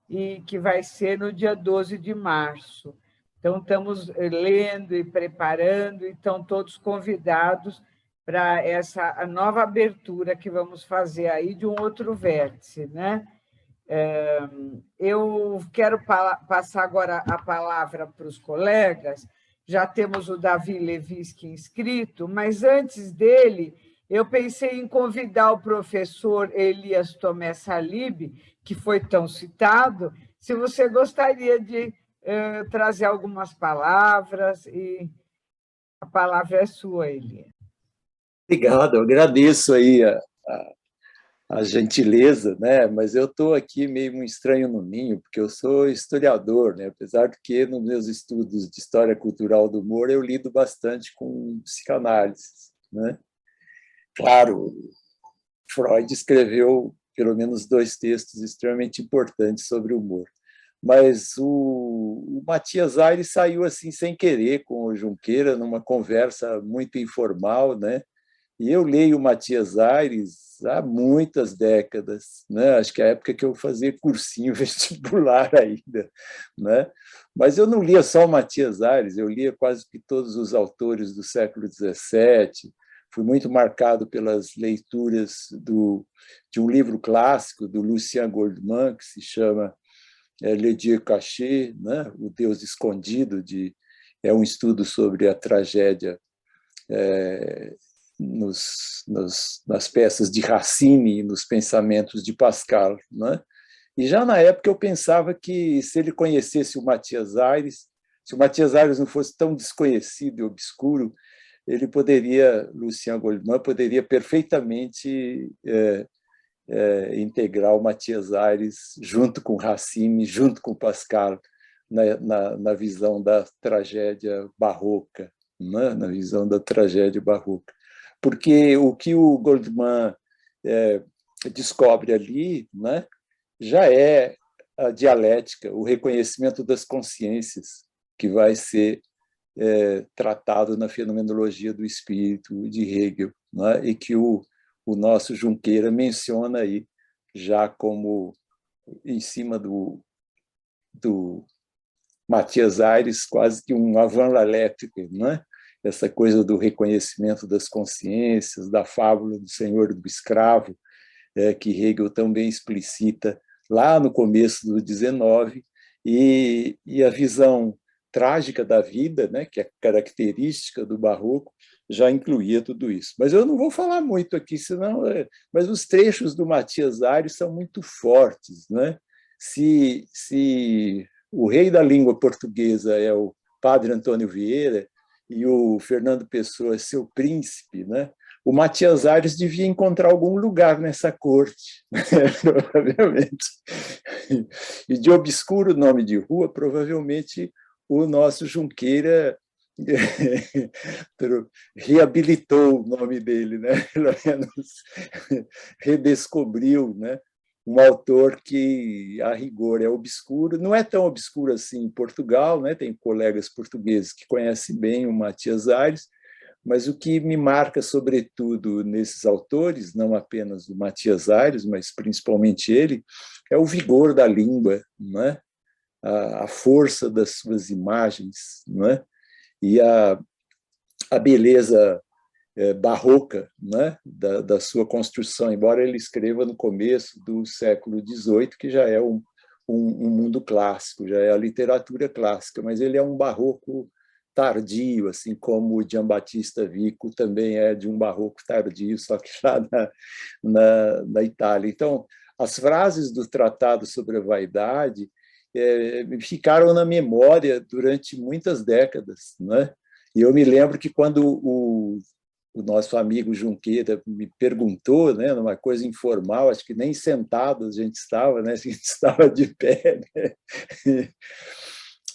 e que vai ser no dia 12 de março. Então, estamos lendo e preparando, e estão todos convidados para essa nova abertura que vamos fazer aí de um outro vértice, né? Eu quero passar agora a palavra para os colegas. Já temos o Davi Levinsky inscrito, mas antes dele, eu pensei em convidar o professor Elias Tomé Salib, que foi tão citado, se você gostaria de trazer algumas palavras, e a palavra é sua, Elias. Obrigado, eu agradeço aí a gentileza, né? Mas eu estou aqui meio um estranho no ninho, porque eu sou historiador, né? Apesar de que nos meus estudos de história cultural do humor eu lido bastante com psicanálise, né? Claro, Freud escreveu pelo menos 2 textos extremamente importantes sobre o humor, mas o Matias Aires saiu assim sem querer com o Junqueira numa conversa muito informal, né? E eu leio o Matias Aires há muitas décadas, né? Acho que é a época que eu fazia cursinho vestibular ainda, né? Mas eu não lia só o Matias Aires, eu lia quase que todos os autores do século XVII. Fui muito marcado pelas leituras de um livro clássico do Lucien Goldman, que se chama Le Dieu Caché, né? O Deus Escondido, é um estudo sobre a tragédia nas peças de Racine e nos pensamentos de Pascal, né? E já na época eu pensava que se ele conhecesse o Matias Aires, se o Matias Aires não fosse tão desconhecido e obscuro, ele poderia, Lucien Goldman, poderia perfeitamente integrar o Matias Aires junto com Racine, junto com Pascal, na visão da tragédia barroca, né? Na visão da tragédia barroca. Porque o que o Goldman descobre ali, né, já é a dialética, o reconhecimento das consciências, que vai ser tratado na fenomenologia do espírito de Hegel, né, e que o nosso Junqueira menciona aí, já como em cima do Matias Aires, quase que um avant la lettre, né? Essa coisa do reconhecimento das consciências, da fábula do senhor e do escravo, que Hegel também explicita lá no começo do XIX, e a visão trágica da vida, né, que é característica do barroco, já incluía tudo isso. Mas eu não vou falar muito aqui, senão, mas os trechos do Matias Aires são muito fortes, né? Se o rei da língua portuguesa é o padre Antônio Vieira e o Fernando Pessoa é seu príncipe, né? O Matias Aires devia encontrar algum lugar nessa corte, né? Provavelmente. E de obscuro nome de rua, provavelmente o nosso Junqueira reabilitou o nome dele, né? Pelo menos redescobriu, né? Um autor que, a rigor, é obscuro. Não é tão obscuro assim em Portugal, né? Tem colegas portugueses que conhecem bem o Matias Aires, mas o que me marca, sobretudo, nesses autores, não apenas o Matias Aires, mas principalmente ele, é o vigor da língua, não é? A força das suas imagens, não é? E a beleza barroca, né? da sua construção, embora ele escreva no começo do século XVIII, que já é um mundo clássico, já é a literatura clássica, mas ele é um barroco tardio, assim como o Giambattista Vico também é de um barroco tardio, só que lá na Itália. Então, as frases do Tratado sobre a Vaidade ficaram na memória durante muitas décadas, né? E eu me lembro que quando o nosso amigo Junqueira me perguntou, né, numa coisa informal, acho que nem sentado a gente estava, né, a gente estava de pé, né?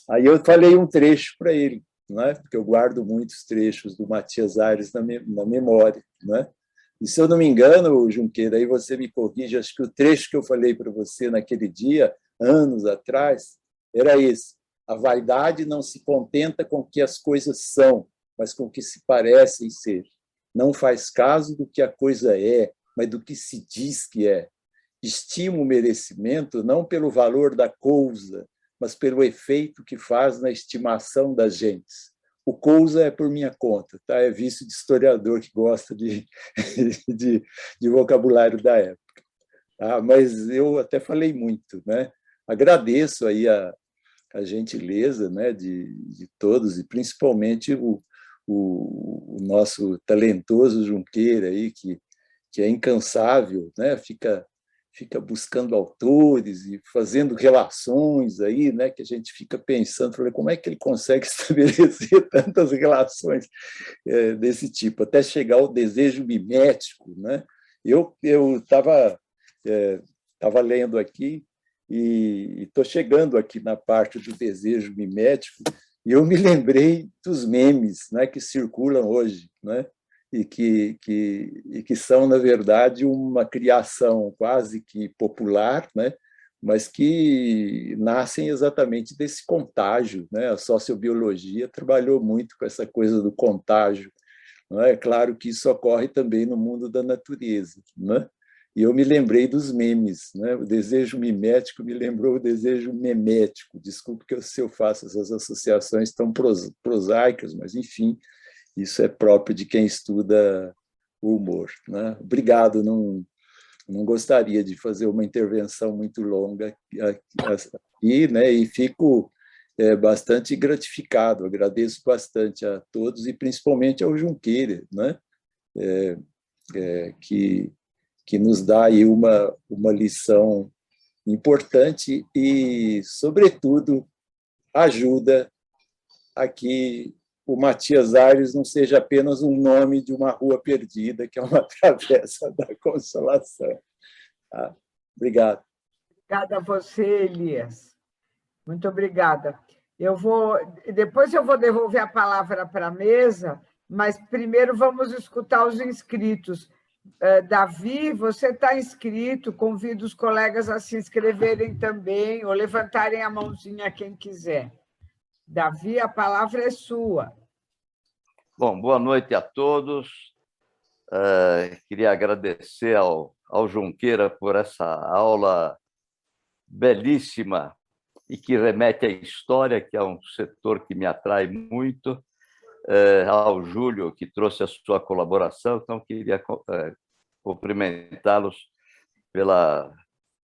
Aí eu falei um trecho para ele, né, porque eu guardo muitos trechos do Matias Aires na memória, né? E se eu não me engano, Junqueira, aí você me corrige, acho que o trecho que eu falei para você naquele dia, anos atrás, era esse: a vaidade não se contenta com o que as coisas são, mas com o que se parecem ser. Não faz caso do que a coisa é, mas do que se diz que é. Estima o merecimento não pelo valor da coisa, mas pelo efeito que faz na estimação das gentes. O coisa é por minha conta, tá? É vício de historiador que gosta de vocabulário da época. Tá? Mas eu até falei muito, né? Agradeço aí a gentileza, né, de todos, e principalmente o nosso talentoso Junqueira aí, que é incansável, né? Fica buscando autores e fazendo relações aí, né? Que a gente fica pensando, como é que ele consegue estabelecer tantas relações desse tipo, até chegar ao desejo mimético, né? Eu estava lendo aqui e estou chegando aqui na parte do desejo mimético, e eu me lembrei dos memes, né, que circulam hoje, né, e que são, na verdade, uma criação quase que popular, né, mas que nascem exatamente desse contágio, né? A sociobiologia trabalhou muito com essa coisa do contágio. Não é? Claro que isso ocorre também no mundo da natureza, né? E eu me lembrei dos memes, né? O desejo mimético me lembrou o desejo memético. Desculpe que se eu faço essas associações tão prosaicas, mas, enfim, isso é próprio de quem estuda o humor, né? Obrigado, não gostaria de fazer uma intervenção muito longa aqui, né? E fico bastante gratificado, agradeço bastante a todos e principalmente ao Junqueira, né? Que nos dá aí uma lição importante e, sobretudo, ajuda a que o Matias Aires não seja apenas um nome de uma rua perdida, que é uma travessa da Consolação. Tá? Obrigado. Obrigada a você, Elias. Muito obrigada. Depois eu vou devolver a palavra para a mesa, mas primeiro vamos escutar os inscritos. Davi, você está inscrito, convido os colegas a se inscreverem também, ou levantarem a mãozinha quem quiser. Davi, a palavra é sua. Bom, boa noite a todos. Queria agradecer ao Junqueira por essa aula belíssima e que remete à história, que é um setor que me atrai muito, ao Júlio, que trouxe a sua colaboração, então queria cumprimentá-los pela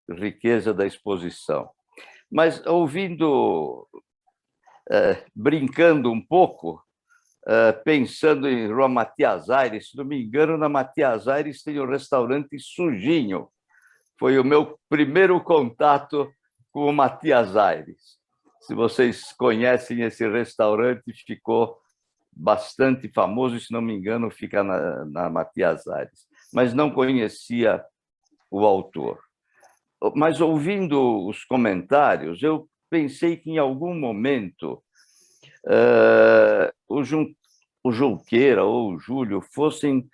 riqueza da exposição. Mas, ouvindo, brincando um pouco, pensando em Rua Matias Aires, se não me engano, na Matias Aires tem o restaurante Sujinho. Foi o meu primeiro contato com o Matias Aires. se vocês conhecem esse restaurante, ficou bastante famoso, se não me engano, fica na Matias Aires, mas não conhecia o autor. Mas, ouvindo os comentários, eu pensei que, em algum momento, o Junqueira ou o Júlio fossem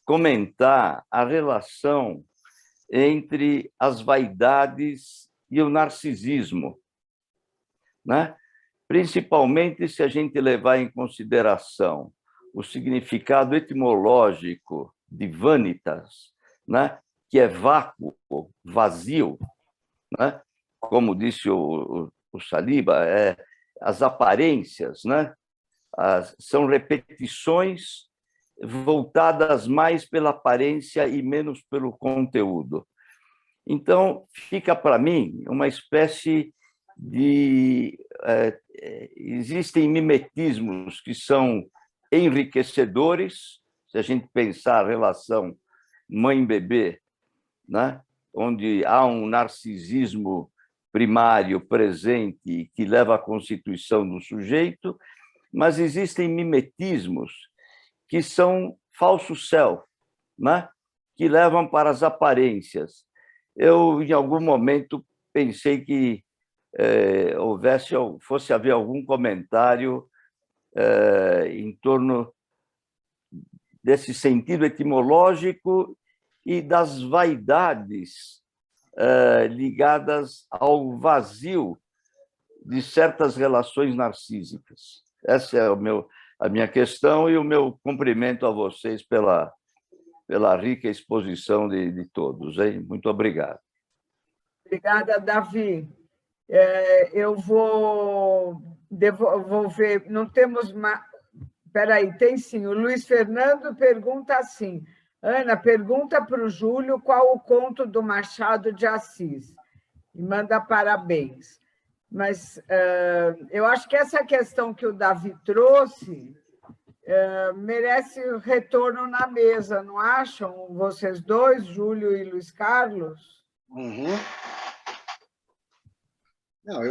comentar a relação entre as vaidades e o narcisismo, né? Principalmente se a gente levar em consideração o significado etimológico de vanitas, né? Que é vácuo, vazio, né? Como disse o Saliba, as aparências, né? São repetições voltadas mais pela aparência e menos pelo conteúdo. Então, fica para mim uma espécie de... existem mimetismos que são enriquecedores, se a gente pensar a relação mãe-bebê, né? Onde há um narcisismo primário presente que leva à constituição do sujeito, mas existem mimetismos que são falso self, né? Que levam para as aparências. Eu, em algum momento, pensei que fosse haver algum comentário em torno desse sentido etimológico e das vaidades ligadas ao vazio de certas relações narcísicas. Essa é a minha questão e o meu cumprimento a vocês pela rica exposição de todos, hein? Muito obrigado. Obrigada, Davi. Eu vou devolver... Não temos mais... Espera aí, tem sim. O Luiz Fernando pergunta assim: Ana, pergunta para o Júlio qual o conto do Machado de Assis. E manda parabéns. Mas eu acho que essa questão que o Davi trouxe merece retorno na mesa, não acham? Vocês dois, Júlio e Luiz Carlos? Uhum. Não,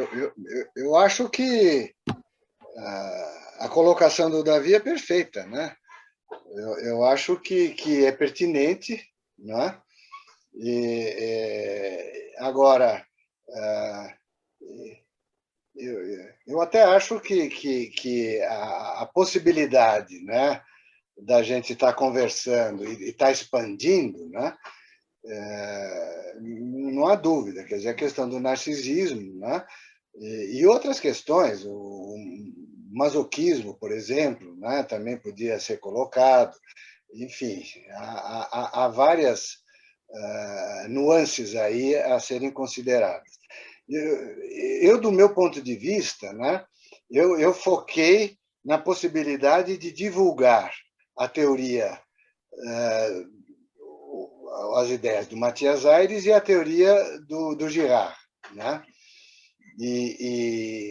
eu acho que a colocação do Davi é perfeita, né? Eu acho que é pertinente, né? Agora, eu até acho que a possibilidade, né, da gente estar conversando e estar expandindo, né, não há dúvida, quer dizer, a questão do narcisismo, né, e outras questões, o masoquismo, por exemplo, né, também podia ser colocado, enfim, há várias nuances aí a serem consideradas. Eu, do meu ponto de vista, né, eu foquei na possibilidade de divulgar a teoria, as ideias do Matias Aires e a teoria do Girard, né?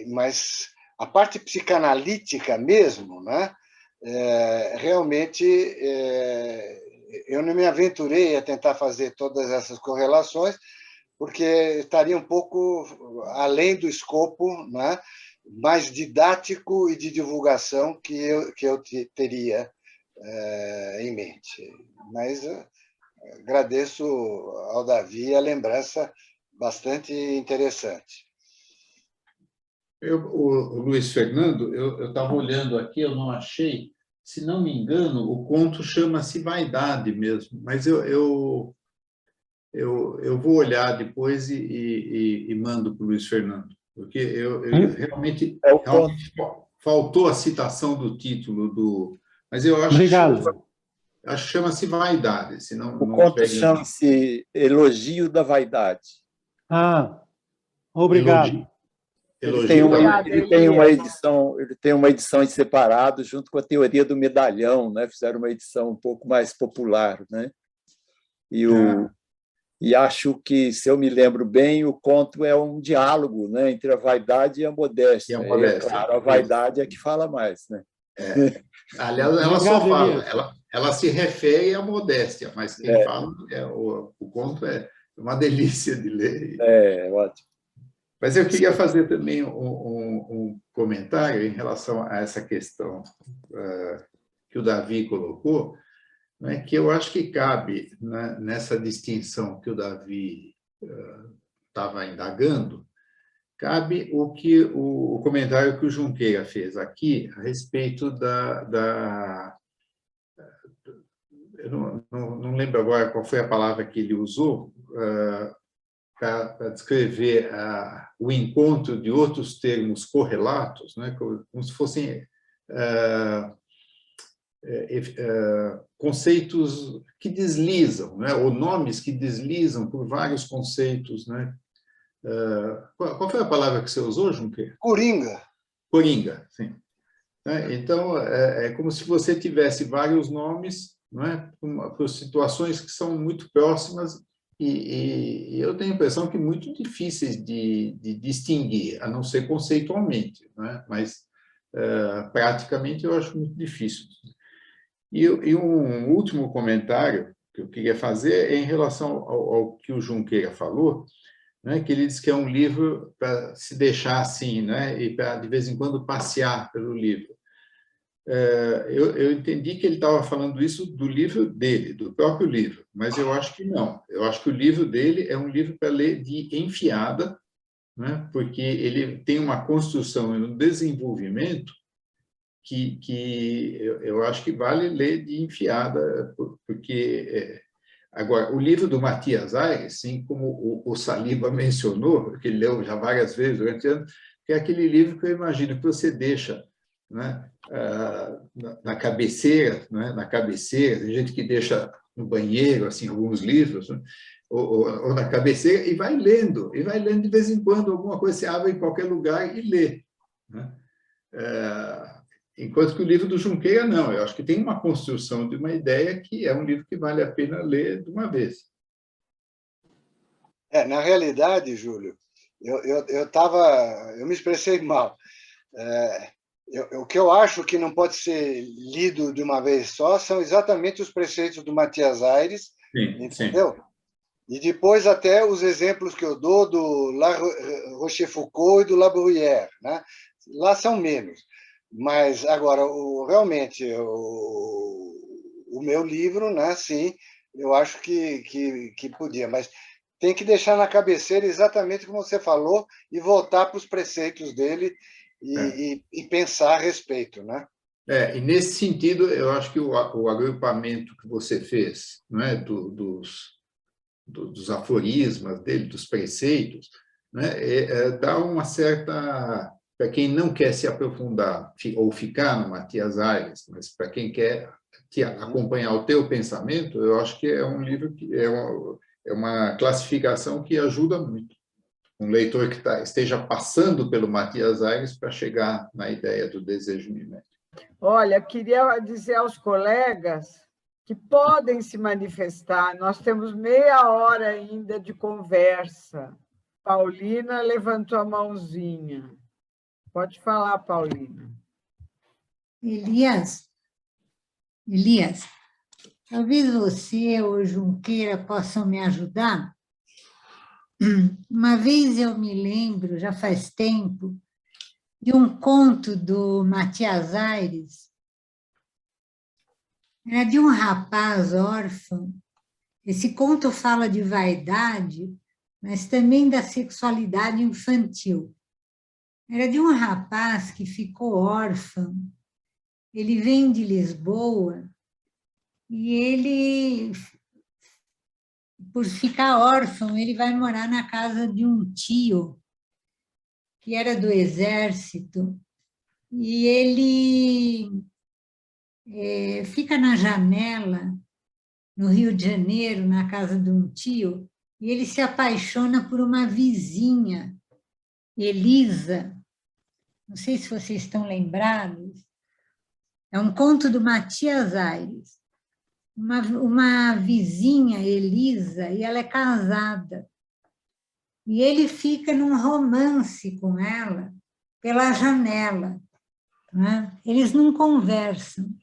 Mas a parte psicanalítica mesmo, né, realmente eu não me aventurei a tentar fazer todas essas correlações, porque estaria um pouco além do escopo, né, mais didático e de divulgação que eu teria em mente. Mas agradeço ao Davi a lembrança bastante interessante. O Luiz Fernando, eu estava olhando aqui, eu não achei, se não me engano, o conto chama-se Vaidade mesmo, mas eu vou olhar depois e mando para o Luiz Fernando, porque eu realmente faltou a citação do título mas eu acho que chama-se Vaidade, se não, o conto chama-se Elogio da Vaidade. Obrigado. Ele tem uma edição em separado junto com a teoria do medalhão, né? Fizeram uma edição um pouco mais popular, né? E acho que, se eu me lembro bem, o conto é um diálogo, né, entre a vaidade e a modéstia. Claro, a vaidade é que fala mais, né? Aliás, ela só fala, ela se refere à modéstia, mas quem fala o conto é uma delícia de ler. Ótimo. Mas eu queria fazer também um comentário em relação a essa questão que o Davi colocou, né, que eu acho que cabe, né, nessa distinção que o Davi estava indagando, cabe o comentário que o Junqueira fez aqui a respeito eu não lembro agora qual foi a palavra que ele usou para descrever o encontro de outros termos correlatos, né, como se fossem conceitos que deslizam, né, ou nomes que deslizam por vários conceitos, né? Qual foi a palavra que você usou, Junqueira? Coringa. Coringa, sim. Então, é como se você tivesse vários nomes, não é, por situações que são muito próximas e eu tenho a impressão que muito difíceis de distinguir, a não ser conceitualmente, não é? Mas praticamente eu acho muito difícil. E um último comentário que eu queria fazer é em relação ao que o Junqueira falou, né, que ele diz que é um livro para se deixar assim, né, e para, de vez em quando, passear pelo livro. Eu entendi que ele estava falando isso do livro dele, do próprio livro, mas eu acho que não. Eu acho que o livro dele é um livro para ler de enfiada, né, porque ele tem uma construção e um desenvolvimento que eu acho que vale ler de enfiada, porque... Agora, o livro do Matias Aires, assim como o Saliba mencionou, que ele leu já várias vezes durante anos, que é aquele livro que eu imagino que você deixa, né, na cabeceira, né, tem gente que deixa no banheiro, assim, alguns livros, né, ou na cabeceira, e vai lendo de vez em quando, alguma coisa você abre em qualquer lugar e lê, né? Enquanto que o livro do Junqueira, não. Eu acho que tem uma construção de uma ideia que é um livro que vale a pena ler de uma vez. Na realidade, Júlio, eu me expressei mal. O que eu acho que não pode ser lido de uma vez só são exatamente os preceitos do Matias Aires, Sim, entendeu? sim. E depois até os exemplos que eu dou do La Rochefoucauld e do La Bruyère, né? Lá são menos. Mas, agora, realmente, o meu livro, né, sim, eu acho que podia, mas tem que deixar na cabeceira exatamente como você falou e voltar para os preceitos dele e pensar a respeito, né? E nesse sentido, eu acho que o agrupamento que você fez, né, dos aforismas dele, dos preceitos, né, dá uma certa... Para quem não quer se aprofundar ou ficar no Matias Aires, mas para quem quer acompanhar o teu pensamento, eu acho que é um livro que é uma classificação que ajuda muito. Um leitor que esteja passando pelo Matias Aires para chegar na ideia do desejo mimético. Olha, queria dizer aos colegas que podem se manifestar. Nós temos meia hora ainda de conversa. Paulina levantou a mãozinha. Pode falar, Paulina. Elias, talvez você ou Junqueira possam me ajudar. Uma vez eu me lembro, já faz tempo, de um conto do Matias Aires. Era de um rapaz órfão. Esse conto fala de vaidade, mas também da sexualidade infantil. Era de um rapaz que ficou órfão. Ele vem de Lisboa e ele, por ficar órfão, ele vai morar na casa de um tio que era do exército e ele fica na janela no Rio de Janeiro, na casa de um tio, e ele se apaixona por uma vizinha, Elisa. Não sei se vocês estão lembrados. É um conto do Matias Aires. Uma vizinha, Elisa, e ela é casada. E ele fica num romance com ela pela janela. Né? Eles não conversam,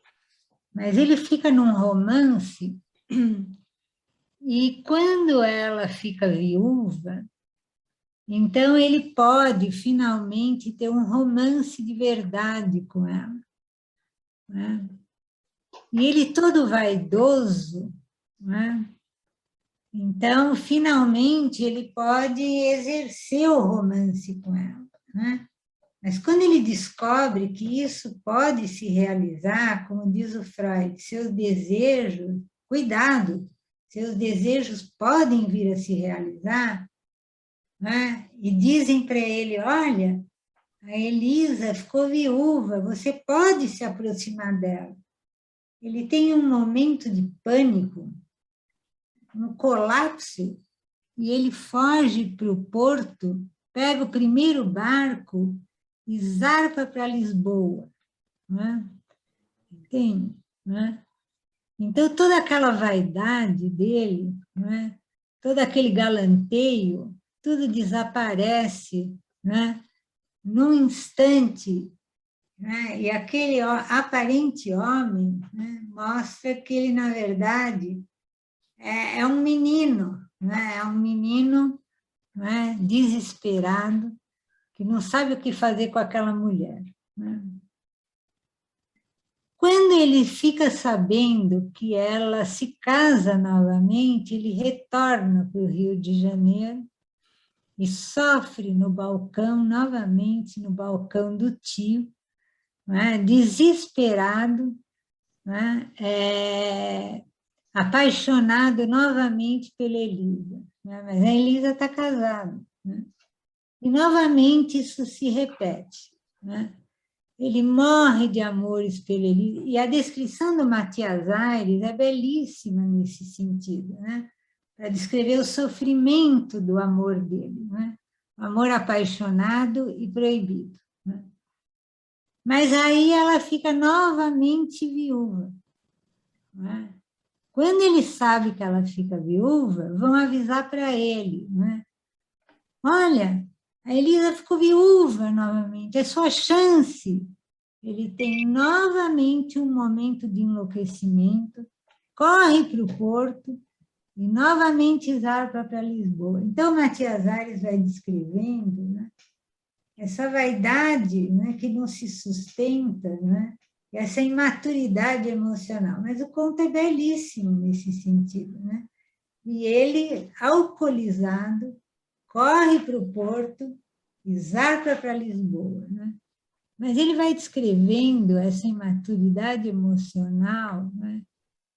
mas ele fica num romance e quando ela fica viúva, Então, ele pode, finalmente, ter um romance de verdade com ela. Né? E ele todo vaidoso, né? Então, finalmente, ele pode exercer o romance com ela. Né? Mas quando ele descobre que isso pode se realizar, como diz o Freud, seus desejos, cuidado, seus desejos podem vir a se realizar, né? E dizem para ele, olha, a Elisa ficou viúva, você pode se aproximar dela. Ele tem um momento de pânico, um colapso, e ele foge para o porto, pega o primeiro barco e zarpa para Lisboa. Né? Entende? Né? Então, toda aquela vaidade dele, né? Todo aquele galanteio, tudo desaparece, né? Num instante, né? E aquele aparente homem, né? Mostra que ele, na verdade, é um menino, né? É um menino, né? Desesperado, que não sabe o que fazer com aquela mulher. Né? Quando ele fica sabendo que ela se casa novamente, ele retorna para o Rio de Janeiro e sofre no balcão, novamente no balcão do tio, né? Desesperado, né? Apaixonado novamente pela Elisa. Né? Mas a Elisa está casada. Né? E novamente isso se repete. Né? Ele morre de amores pela Elisa. E a descrição do Matias Aires é belíssima nesse sentido, né? Para descrever o sofrimento do amor dele, né? O amor apaixonado e proibido. Né? Mas aí ela fica novamente viúva. Né? Quando ele sabe que ela fica viúva, vão avisar para ele, né? Olha, a Elisa ficou viúva novamente, é sua chance. Ele tem novamente um momento de enlouquecimento, corre para o porto e novamente zarpa para Lisboa. Então, Matias Aires vai descrevendo, né, essa vaidade, né, que não se sustenta, né, essa imaturidade emocional. Mas o conto é belíssimo nesse sentido. Né? E ele, alcoolizado, corre para o porto e zarpa para Lisboa. Né? Mas ele vai descrevendo essa imaturidade emocional, né?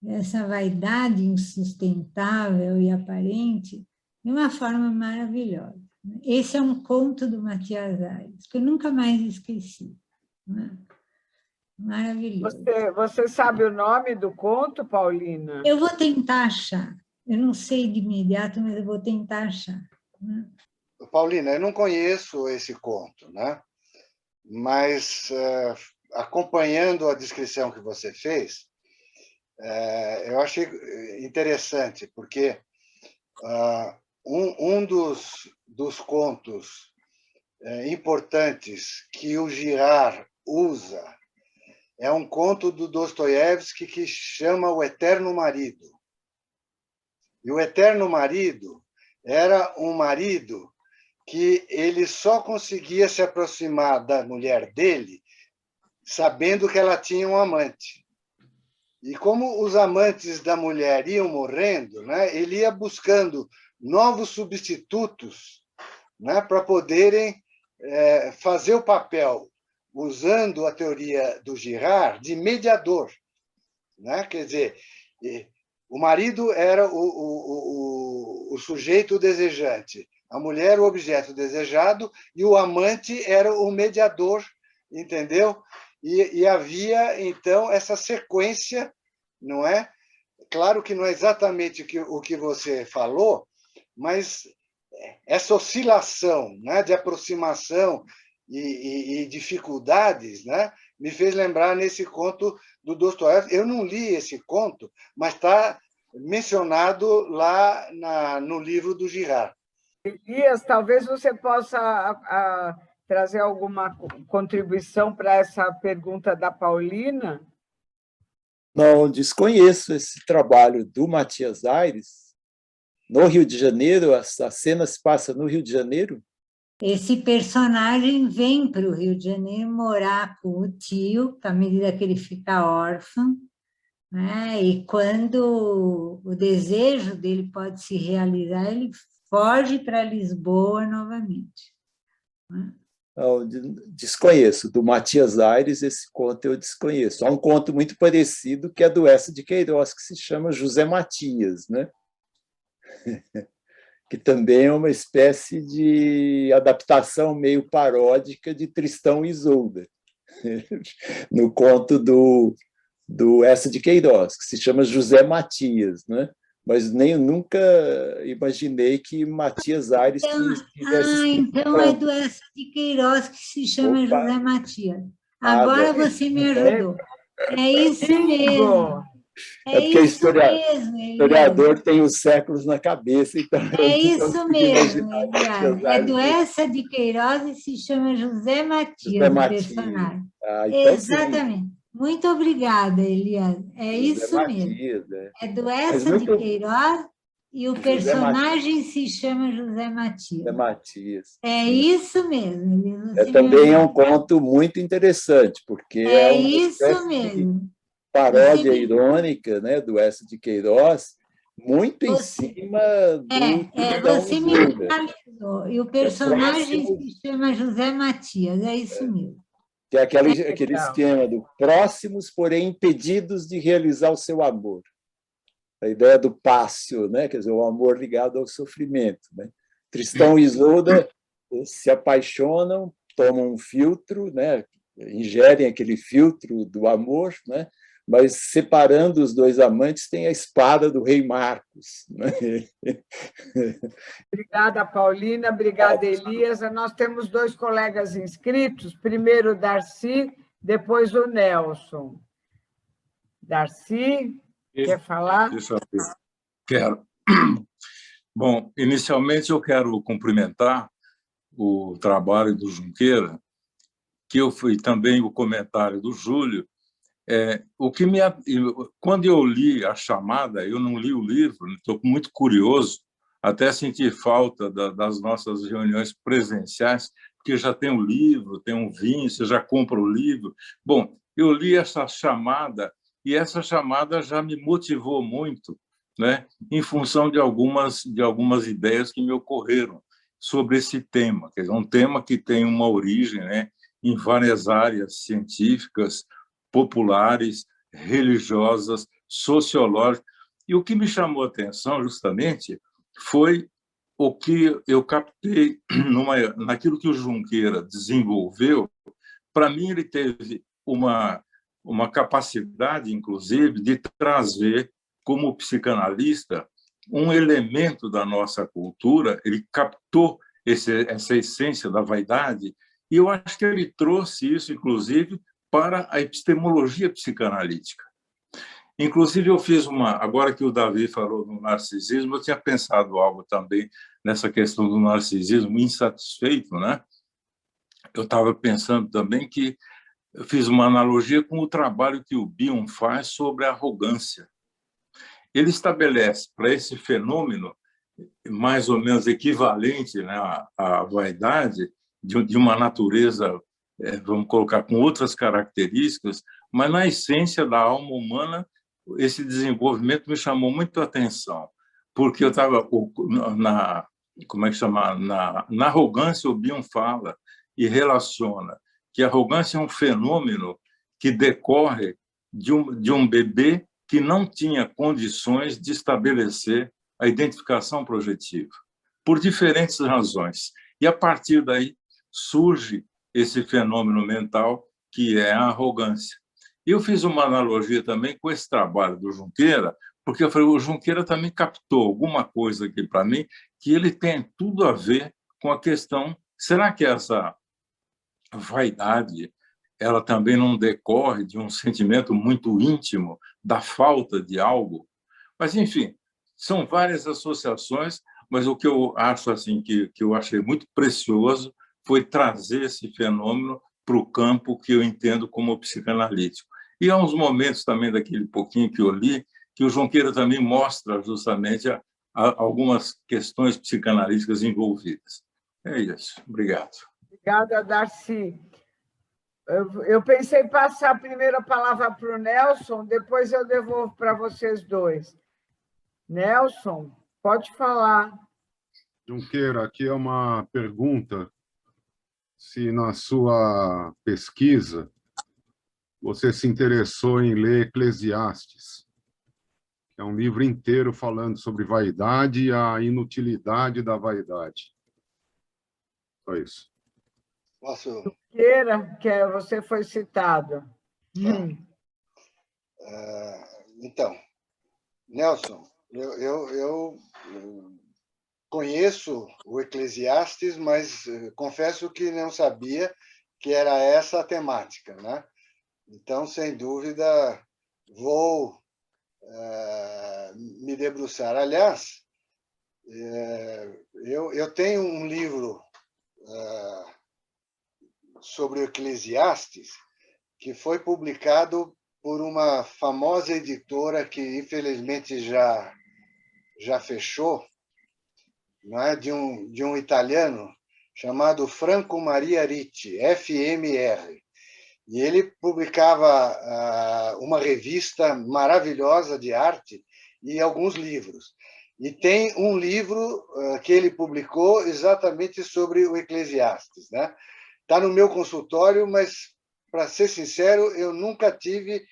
Essa vaidade insustentável e aparente, de uma forma maravilhosa. Esse é um conto do Matias Aires, que eu nunca mais esqueci. Né? Maravilhoso. Você sabe o nome do conto, Paulina? Eu vou tentar achar. Eu não sei de imediato, mas eu vou tentar achar. Né? Paulina, eu não conheço esse conto, né? Mas acompanhando a descrição que você fez, eu achei interessante, porque um dos contos importantes que o Girard usa é um conto do Dostoiévski que chama O Eterno Marido. E o Eterno Marido era um marido que ele só conseguia se aproximar da mulher dele sabendo que ela tinha um amante. E como os amantes da mulher iam morrendo, né, ele ia buscando novos substitutos, né, para poderem fazer o papel, usando a teoria do Girard, de mediador. Né? Quer dizer, o marido era o sujeito desejante, a mulher o objeto desejado e o amante era o mediador, entendeu? E havia, então, essa sequência, não é? Claro que não é exatamente o que você falou, mas essa oscilação, né, de aproximação e dificuldades, né, me fez lembrar nesse conto do Dostoiévski. Eu não li esse conto, mas está mencionado lá no livro do Girard. Elias, talvez você possa trazer alguma contribuição para essa pergunta da Paulina? Não, desconheço esse trabalho do Matias Aires. No Rio de Janeiro, a cena se passa no Rio de Janeiro? esse personagem vem para o Rio de Janeiro morar com o tio, à medida que ele fica órfão, né? E quando o desejo dele pode se realizar, ele foge para Lisboa novamente. Né? Eu desconheço. Do Matias Aires, esse conto eu desconheço. Há um conto muito parecido que é do Eça de Queiroz, que se chama José Matias, né? Que também é uma espécie de adaptação meio paródica de Tristão e Isolda, no conto do Eça de Queiroz, que se chama José Matias, né? Mas nunca imaginei que Matias Aires tivesse então é do Eça de Queiroz que se chama Opa. José Matias. Agora você me ajudou. É isso mesmo. É porque isso mesmo, historiador tem os séculos na cabeça, então é isso mesmo, Elias. É do Eça de Queiroz e se chama José Matias, o personagem. Então, exatamente. Sim. Muito obrigada, Elias. É José isso Matias, mesmo. É do Eça de Queiroz e o personagem se chama José Matias. José Matias. É isso mesmo, Elias. Também é um conto muito interessante, porque é uma isso mesmo. Paródia irônica, né, do Eça de Queiroz, muito em cima do você me localizou. E o personagem se chama José Matias, é isso mesmo. Que é aquele esquema do próximos, porém impedidos de realizar o seu amor. A ideia do pássio, né, quer dizer, o amor ligado ao sofrimento. Né? Tristão e Isolda se apaixonam, tomam um filtro, né, ingerem aquele filtro do amor, né, mas separando os dois amantes tem a espada do rei Marcos. Né? Obrigada, Paulina. Obrigada, Elias. Nós temos 2 colegas inscritos. Primeiro o Darcy, depois o Nelson. Darcy, quer falar? Deixa eu ver. Quero. Bom, inicialmente eu quero cumprimentar o trabalho do Junqueira, que eu fui também o comentário do Júlio. Quando eu li A Chamada, eu não li o livro, estou muito curioso, até senti falta das nossas reuniões presenciais, porque já tem um livro, tem um vinho, você já compra o livro. Bom, eu li essa chamada, e essa chamada já me motivou muito, né, em função de algumas ideias que me ocorreram sobre esse tema, quer dizer, um tema que tem uma origem, né, em várias áreas científicas, populares, religiosas, sociológicas. E o que me chamou a atenção, justamente, foi o que eu captei naquilo que o Junqueira desenvolveu. Para mim, ele teve uma capacidade, inclusive, de trazer, como psicanalista, um elemento da nossa cultura. Ele captou essa essência da vaidade, e eu acho que ele trouxe isso, inclusive, para a epistemologia psicanalítica. Inclusive, eu fiz agora que o Davi falou no narcisismo, eu tinha pensado algo também nessa questão do narcisismo insatisfeito, né? Eu estava pensando também que eu fiz uma analogia com o trabalho que o Bion faz sobre a arrogância. Ele estabelece para esse fenômeno mais ou menos equivalente, né, à vaidade, de uma natureza, vamos colocar, com outras características, mas na essência da alma humana, esse desenvolvimento me chamou muito a atenção, porque eu estava na arrogância, o Bion fala e relaciona que a arrogância é um fenômeno que decorre de um bebê que não tinha condições de estabelecer a identificação projetiva, por diferentes razões. E, a partir daí, surge esse fenômeno mental que é a arrogância. Eu fiz uma analogia também com esse trabalho do Junqueira, porque eu falei, o Junqueira também captou alguma coisa aqui para mim que ele tem tudo a ver com a questão, será que essa vaidade ela também não decorre de um sentimento muito íntimo da falta de algo? Mas, enfim, são várias associações, mas o que eu acho assim que eu achei muito precioso foi trazer esse fenômeno para o campo que eu entendo como psicanalítico. E há uns momentos também daquele pouquinho que eu li, que o Junqueira também mostra justamente algumas questões psicanalíticas envolvidas. É isso. Obrigado. Obrigada, Darcy. Eu pensei em passar primeiro a palavra para o Nelson, depois eu devolvo para vocês dois. Nelson, pode falar. Junqueira, aqui é uma pergunta. Se na sua pesquisa você se interessou em ler Eclesiastes, que é um livro inteiro falando sobre vaidade e a inutilidade da vaidade. Só isso. Posso? Junqueira, que você foi citado. Então, Nelson, eu conheço o Eclesiastes, mas confesso que não sabia que era essa a temática, né? Então, sem dúvida, vou me debruçar. Aliás, eu tenho um livro sobre o Eclesiastes que foi publicado por uma famosa editora que, infelizmente, já fechou, não é? de um italiano chamado Franco Maria Ricci, FMR. E ele publicava uma revista maravilhosa de arte e alguns livros. E tem um livro que ele publicou exatamente sobre o Eclesiastes, né? Está no meu consultório, mas, para ser sincero, eu nunca tive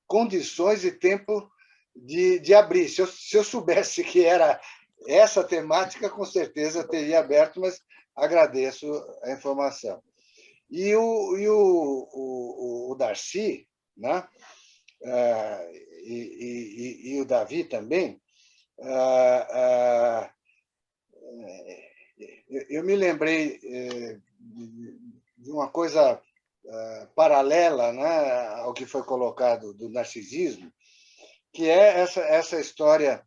condições e tempo de abrir. Se eu soubesse que era essa temática, com certeza teria aberto, mas agradeço a informação. E o Darcy, né? E o Davi também, eu me lembrei de uma coisa paralela, né, ao que foi colocado do narcisismo, que é essa história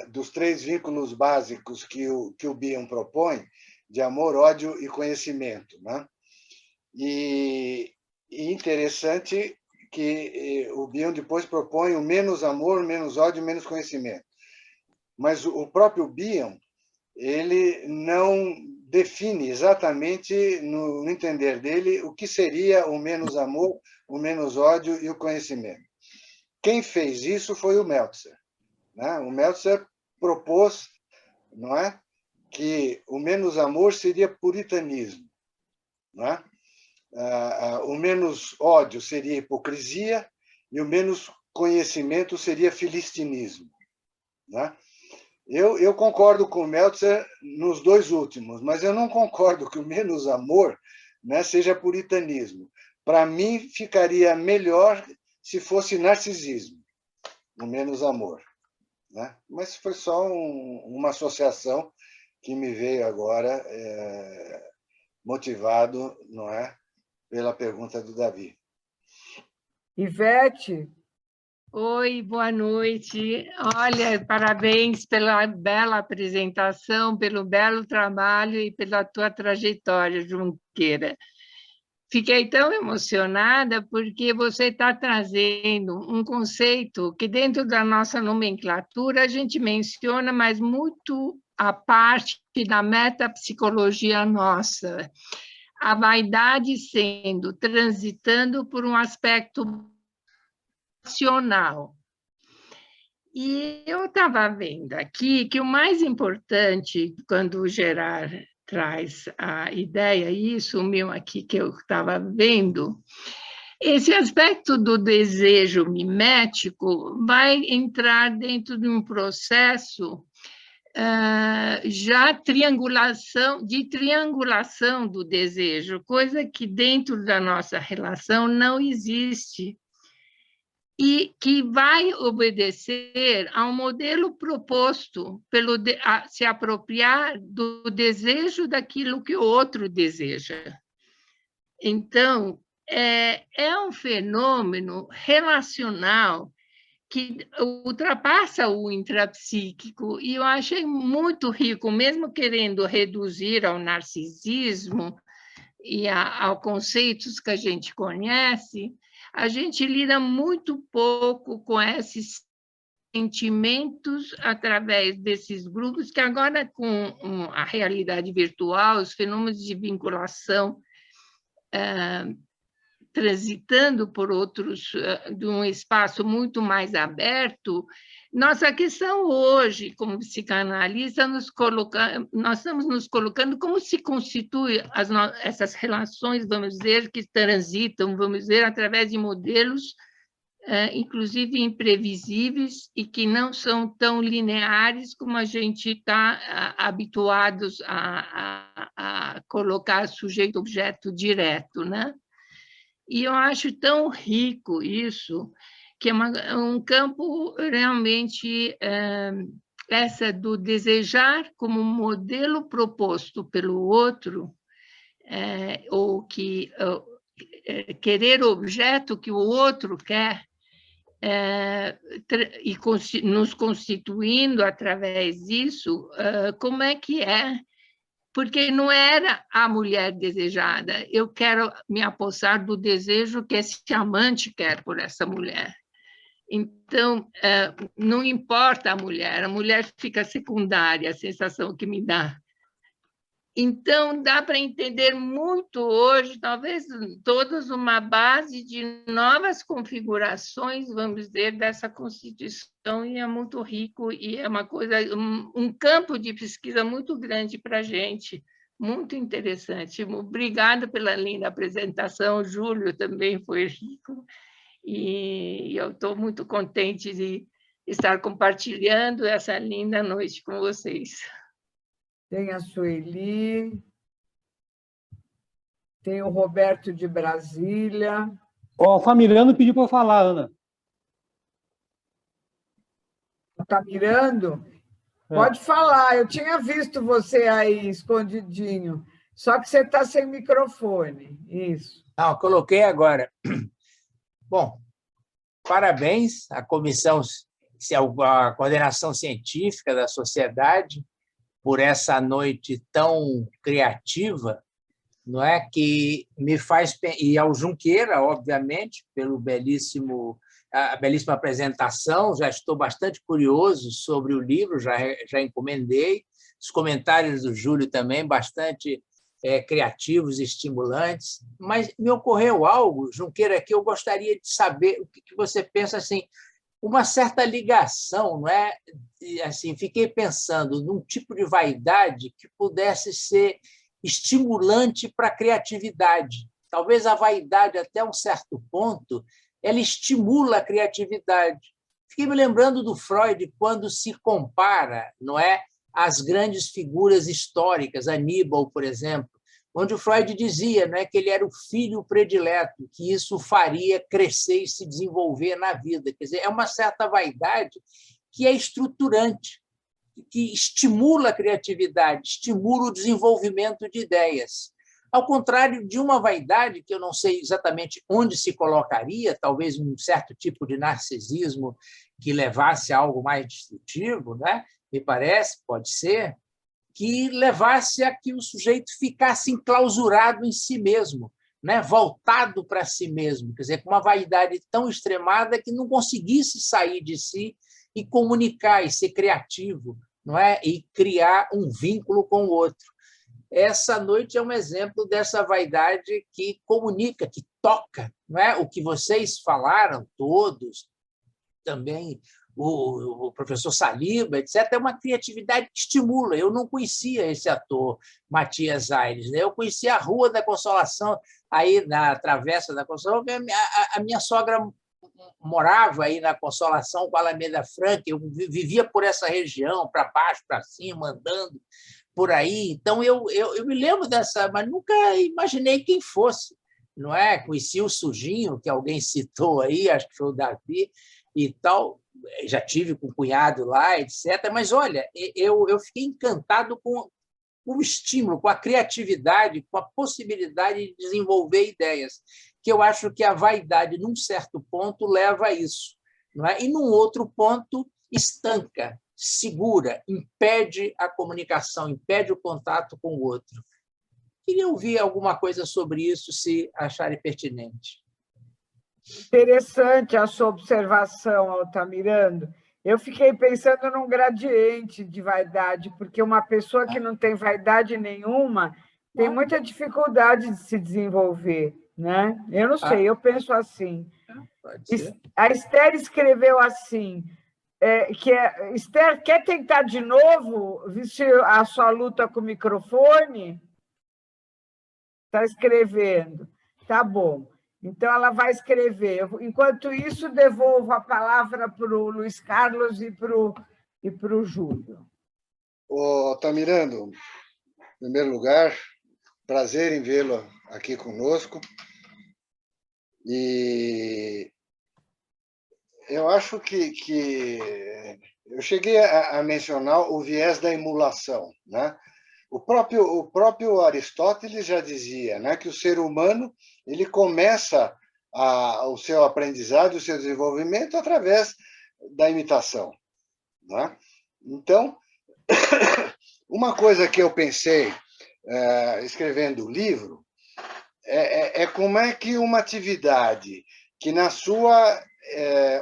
dos 3 vínculos básicos que o Bion propõe, de amor, ódio e conhecimento, né? E interessante que o Bion depois propõe o menos amor, menos ódio, menos conhecimento. Mas o próprio Bion, ele não define exatamente, no entender dele, o que seria o menos amor, o menos ódio e o conhecimento. Quem fez isso foi o Meltzer, né? O Meltzer propôs, não é, que o menos amor seria puritanismo, não é? O menos ódio seria hipocrisia e o menos conhecimento seria filistinismo, né? Eu concordo com o Meltzer nos 2 últimos, mas eu não concordo que o menos amor, né, seja puritanismo. Para mim, ficaria melhor se fosse narcisismo, o menos amor, né? Mas foi só uma associação que me veio agora, motivado, não é, pela pergunta do Davi. Ivete. Oi, boa noite. Olha, parabéns pela bela apresentação, pelo belo trabalho e pela tua trajetória, Junqueira. Fiquei tão emocionada porque você está trazendo um conceito que, dentro da nossa nomenclatura, a gente menciona, mas muito a parte da metapsicologia nossa. A vaidade transitando por um aspecto racional. E eu estava vendo aqui que o mais importante, quando o Gerard traz a ideia, isso meu aqui que eu estava vendo, esse aspecto do desejo mimético vai entrar dentro de um processo já de triangulação do desejo, coisa que dentro da nossa relação não existe, e que vai obedecer a um modelo proposto se apropriar do desejo daquilo que o outro deseja. Então, é um fenômeno relacional que ultrapassa o intrapsíquico, e eu achei muito rico, mesmo querendo reduzir ao narcisismo e a conceitos que a gente conhece, a gente lida muito pouco com esse sentimentos através desses grupos, que agora, com a realidade virtual, os fenômenos de vinculação transitando por outros, de um espaço muito mais aberto, nossa questão hoje, como psicanalista, nós estamos nos colocando como se constituem essas relações, vamos dizer, que transitam, vamos dizer, através de modelos, inclusive imprevisíveis, e que não são tão lineares como a gente está habituados a colocar sujeito-objeto direto, né? E eu acho tão rico isso, que é um campo realmente, essa do desejar como modelo proposto pelo outro, ou que querer o objeto que o outro quer, e nos constituindo através disso, como é que é? Porque não era a mulher desejada, eu quero me apossar do desejo que esse amante quer por essa mulher. Então, não importa a mulher fica secundária, a sensação que me dá. Então, dá para entender muito hoje, talvez todas, uma base de novas configurações, vamos dizer, dessa Constituição, e é muito rico, e é uma coisa, um campo de pesquisa muito grande para a gente, muito interessante. Obrigada pela linda apresentação, Júlio também foi rico, e eu estou muito contente de estar compartilhando essa linda noite com vocês. Tem a Sueli, tem o Roberto de Brasília. O Altamirano pediu para eu falar, Ana. Altamirano? Pode falar, eu tinha visto você aí escondidinho, só que você está sem microfone. Isso. Não, coloquei agora. Bom, parabéns à comissão, à coordenação científica da sociedade, por essa noite tão criativa, não é, que me faz, e ao Junqueira, obviamente, pelo a belíssima apresentação. Já estou bastante curioso sobre o livro, já encomendei. Os comentários do Júlio também bastante criativos e estimulantes. Mas me ocorreu algo, Junqueira, que eu gostaria de saber o que você pensa, assim, uma certa ligação, não é? Assim, fiquei pensando num tipo de vaidade que pudesse ser estimulante para a criatividade. Talvez a vaidade, até um certo ponto, ela estimula a criatividade. Fiquei me lembrando do Freud quando se compara, não é, às grandes figuras históricas, Aníbal, por exemplo, onde o Freud dizia, não é, que ele era o filho predileto, que isso faria crescer e se desenvolver na vida. Quer dizer, é uma certa vaidade que é estruturante, que estimula a criatividade, estimula o desenvolvimento de ideias. Ao contrário de uma vaidade, que eu não sei exatamente onde se colocaria, talvez um certo tipo de narcisismo que levasse a algo mais destrutivo, né? Me parece, pode ser, que levasse a que o sujeito ficasse enclausurado em si mesmo, né? Voltado para si mesmo, quer dizer, com uma vaidade tão extremada que não conseguisse sair de si e comunicar e ser criativo, não é? E criar um vínculo com o outro. Essa noite é um exemplo dessa vaidade que comunica, que toca, não é? O que vocês falaram, todos, também o professor Saliba, etc., é uma criatividade que estimula. Eu não conhecia esse ator, Matias Aires, né? Eu conhecia a Rua da Consolação, aí na Travessa da Consolação. A minha sogra morava aí na Consolação, com a Alameda Franca, eu vivia por essa região, para baixo, para cima, andando por aí. Então, eu me lembro dessa, mas nunca imaginei quem fosse, não é? Conheci o Sujinho, que alguém citou aí, acho que foi o Davi, e tal, já tive com o cunhado lá, etc. Mas, olha, eu fiquei encantado com o estímulo, com a criatividade, com a possibilidade de desenvolver ideias, que eu acho que a vaidade, num certo ponto, leva a isso, não é? E, num outro ponto, estanca, segura, impede a comunicação, impede o contato com o outro. Queria ouvir alguma coisa sobre isso, se acharem pertinente. Interessante a sua observação, Altamirano. Eu fiquei pensando num gradiente de vaidade, porque uma pessoa que não tem vaidade nenhuma tem muita dificuldade de se desenvolver, né? Eu não sei, eu penso assim. A Esther escreveu assim, Esther, quer tentar de novo vestir a sua luta com o microfone? Está escrevendo. Tá bom. Então, ela vai escrever. Enquanto isso, devolvo a palavra para o Luiz Carlos e para o Júlio. Altamirano, em primeiro lugar, prazer em vê-lo aqui conosco. E eu acho que eu cheguei a mencionar o viés da emulação, né? O próprio Aristóteles já dizia, né, que o ser humano ele começa o seu aprendizado, o seu desenvolvimento através da imitação, né? Então, uma coisa que eu pensei escrevendo o livro é como é que uma atividade que na sua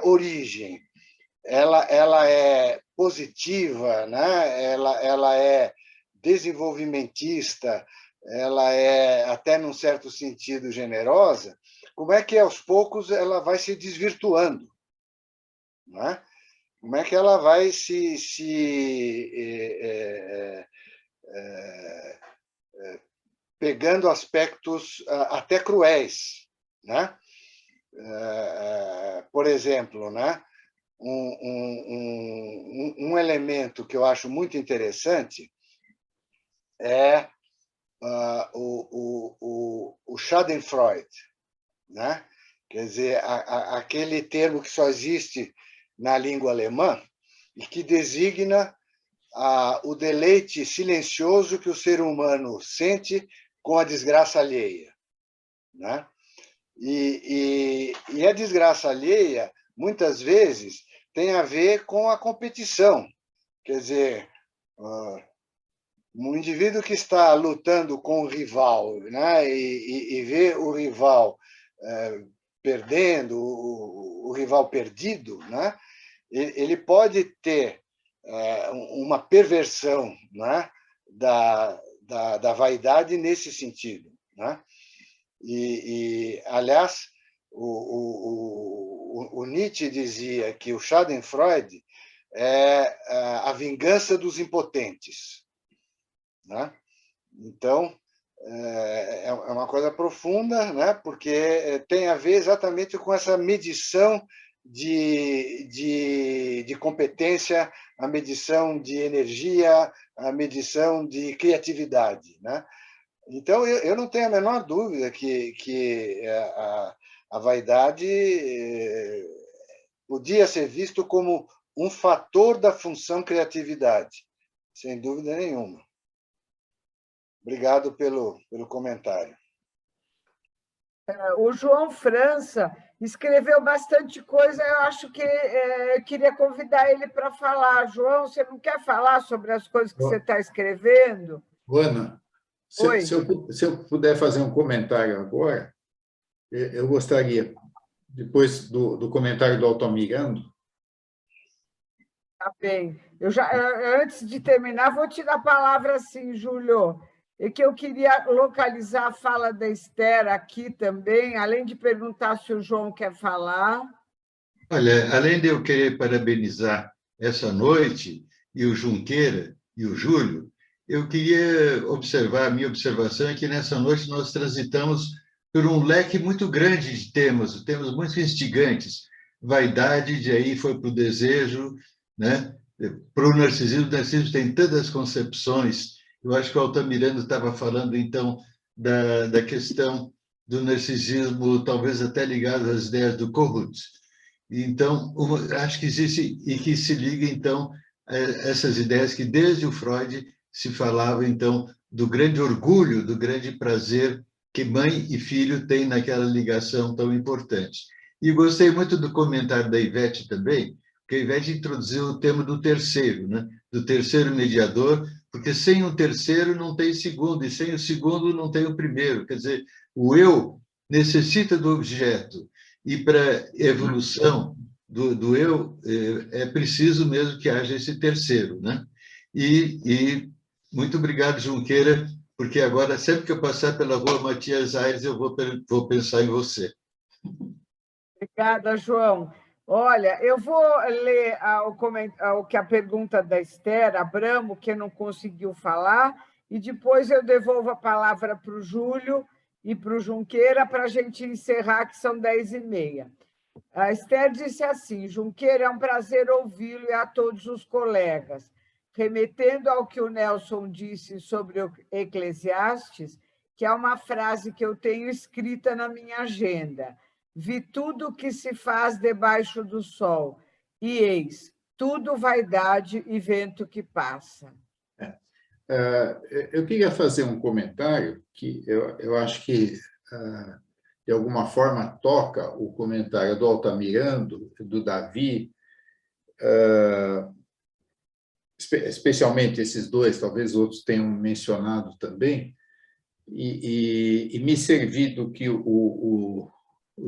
origem ela é positiva, né? Ela é desenvolvimentista, ela é até num certo sentido generosa, como é que aos poucos ela vai se desvirtuando, né? Como é que ela vai pegando aspectos até cruéis, né? Por exemplo, né? Um elemento que eu acho muito interessante é o Schadenfreude, né? Quer dizer, aquele termo que só existe na língua alemã e que designa o deleite silencioso que o ser humano sente com a desgraça alheia, né? E a desgraça alheia, muitas vezes, tem a ver com a competição. Quer dizer, um indivíduo que está lutando com o rival, né, e vê o rival perdendo, o rival perdido, né, ele pode ter uma perversão, né, da vaidade nesse sentido, né? Aliás, o Nietzsche dizia que o Schadenfreude é a vingança dos impotentes, né? Então, é uma coisa profunda, né? Porque tem a ver exatamente com essa medição de competência, a medição de energia, a medição de criatividade, né? Então, eu não tenho a menor dúvida que a vaidade podia ser visto como um fator da função criatividade, sem dúvida nenhuma. Obrigado pelo comentário. O João França escreveu bastante coisa, eu acho que eu queria convidar ele para falar. João, você não quer falar sobre as coisas que você está escrevendo? Ana, se eu puder fazer um comentário agora, eu gostaria, depois do comentário do Altamirano. Tá bem. Antes de terminar, vou te dar a palavra assim, Júlio. É que eu queria localizar a fala da Esther aqui também, além de perguntar se o João quer falar. Olha, além de eu querer parabenizar essa noite, e o Junqueira e o Júlio, eu queria observar, a minha observação é que nessa noite nós transitamos por um leque muito grande de temas muito instigantes. Vaidade, de aí foi para o desejo, né? Para o narcisismo tem tantas concepções. Eu acho que o Altamirano estava falando, então, da questão do narcisismo, talvez até ligado às ideias do Kohut. Então, acho que existe, e que se liga, então, a essas ideias que, desde o Freud, se falava, então, do grande orgulho, do grande prazer que mãe e filho têm naquela ligação tão importante. E gostei muito do comentário da Ivete também, porque a Ivete introduziu o tema do terceiro, né? Do terceiro mediador, porque sem o terceiro não tem segundo, e sem o segundo não tem o primeiro. Quer dizer, o eu necessita do objeto, e para evolução, do eu, é preciso mesmo que haja esse terceiro, né? E muito obrigado, Junqueira, porque agora, sempre que eu passar pela rua Matias Aires, eu vou pensar em você. Obrigada, João. Olha, eu vou ler a pergunta da Esther Abramo, que não conseguiu falar, e depois eu devolvo a palavra para o Júlio e para o Junqueira para a gente encerrar, que são 10h30. A Esther disse assim: Junqueira, é um prazer ouvi-lo e a todos os colegas. Remetendo ao que o Nelson disse sobre o Eclesiastes, que é uma frase que eu tenho escrita na minha agenda. Vi tudo o que se faz debaixo do sol, e eis, tudo vaidade e vento que passa. Eu queria fazer um comentário que eu acho que, de alguma forma, toca o comentário do Altamirando, do Davi, especialmente esses dois, talvez outros tenham mencionado também, e me servir do que o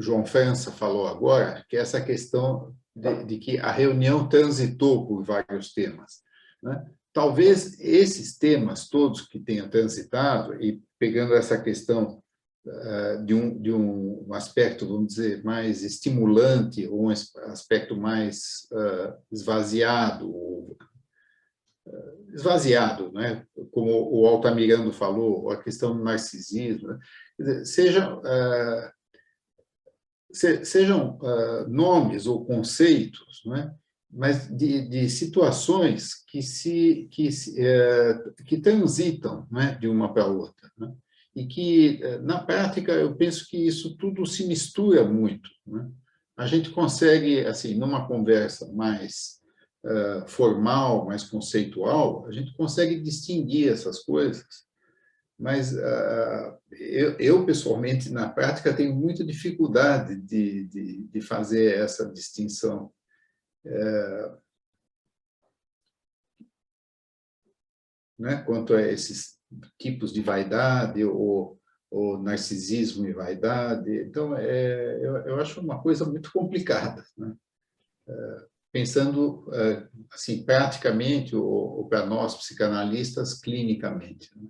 João França falou agora, que é essa questão de que a reunião transitou por vários temas, né? Talvez esses temas todos que tenham transitado, e pegando essa questão de um aspecto, vamos dizer, mais estimulante, ou um aspecto mais esvaziado, né? Como o Altamirando falou, a questão do narcisismo, né? Quer dizer, sejam nomes ou conceitos, né? Mas de situações que transitam, né? De uma para a outra, né? E que, na prática, eu penso que isso tudo se mistura muito, né? A gente consegue, assim, numa conversa mais formal, mais conceitual, a gente consegue distinguir essas coisas, mas eu, pessoalmente, na prática, tenho muita dificuldade de fazer essa distinção. Né, quanto a esses tipos de vaidade, ou narcisismo e vaidade. Então, eu acho uma coisa muito complicada, né? Pensando, assim, praticamente, ou para nós, psicanalistas, clinicamente, né?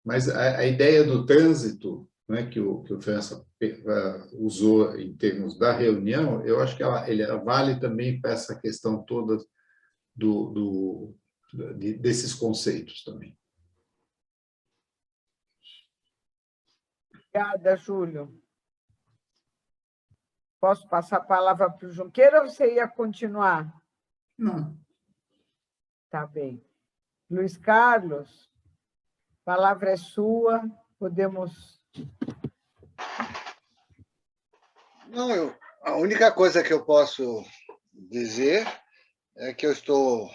Mas a ideia do trânsito, né, que o França usou em termos da reunião, eu acho que ela vale também para essa questão toda desses conceitos também. Obrigada, Júlio. Posso passar a palavra para o Junqueira ou você ia continuar? Não. Tá bem. Luiz Carlos, a palavra é sua, podemos... Não, a única coisa que eu posso dizer é que eu estou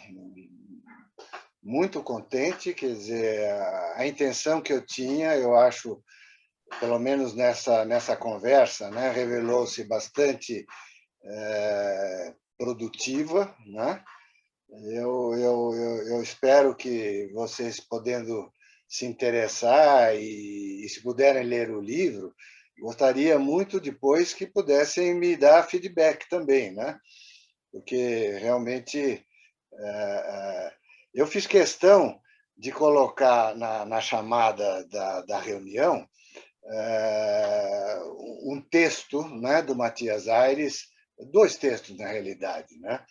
muito contente, quer dizer, a intenção que eu tinha, eu acho, pelo menos nessa conversa, né, revelou-se bastante produtiva, né? Eu espero que vocês, podendo se interessar e se puderem ler o livro, gostaria muito depois que pudessem me dar feedback também, né? Porque realmente eu fiz questão de colocar na chamada da reunião um texto, né, do Matias Aires, 2 textos, na realidade, né?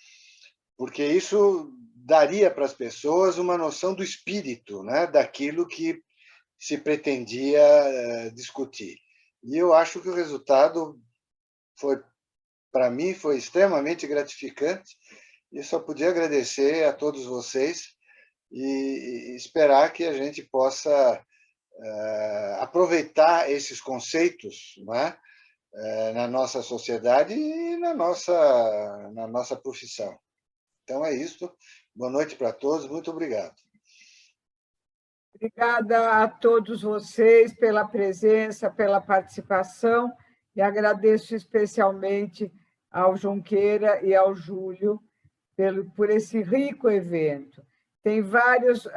Porque isso daria para as pessoas uma noção do espírito, né, daquilo que se pretendia discutir. E eu acho que o resultado para mim, foi extremamente gratificante, e só podia agradecer a todos vocês e esperar que a gente possa aproveitar esses conceitos, né, na nossa sociedade e na nossa profissão. Então, é isso. Boa noite para todos. Muito obrigado. Obrigada a todos vocês pela presença, pela participação, e agradeço especialmente ao Junqueira e ao Júlio por esse rico evento. Tem vários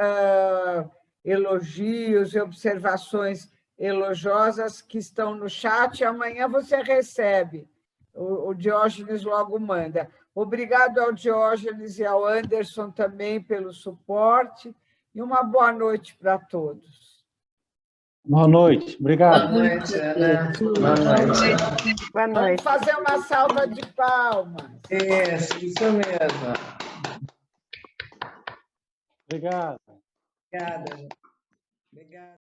elogios e observações elogiosas que estão no chat, e amanhã você recebe O Diógenes logo manda. Obrigado ao Diógenes e ao Anderson também pelo suporte, e uma boa noite para todos. Boa noite. Obrigado. Boa noite, Ana. Boa noite. Boa noite. Vamos fazer uma salva de palmas. Isso mesmo. Obrigado. Obrigada. Obrigada.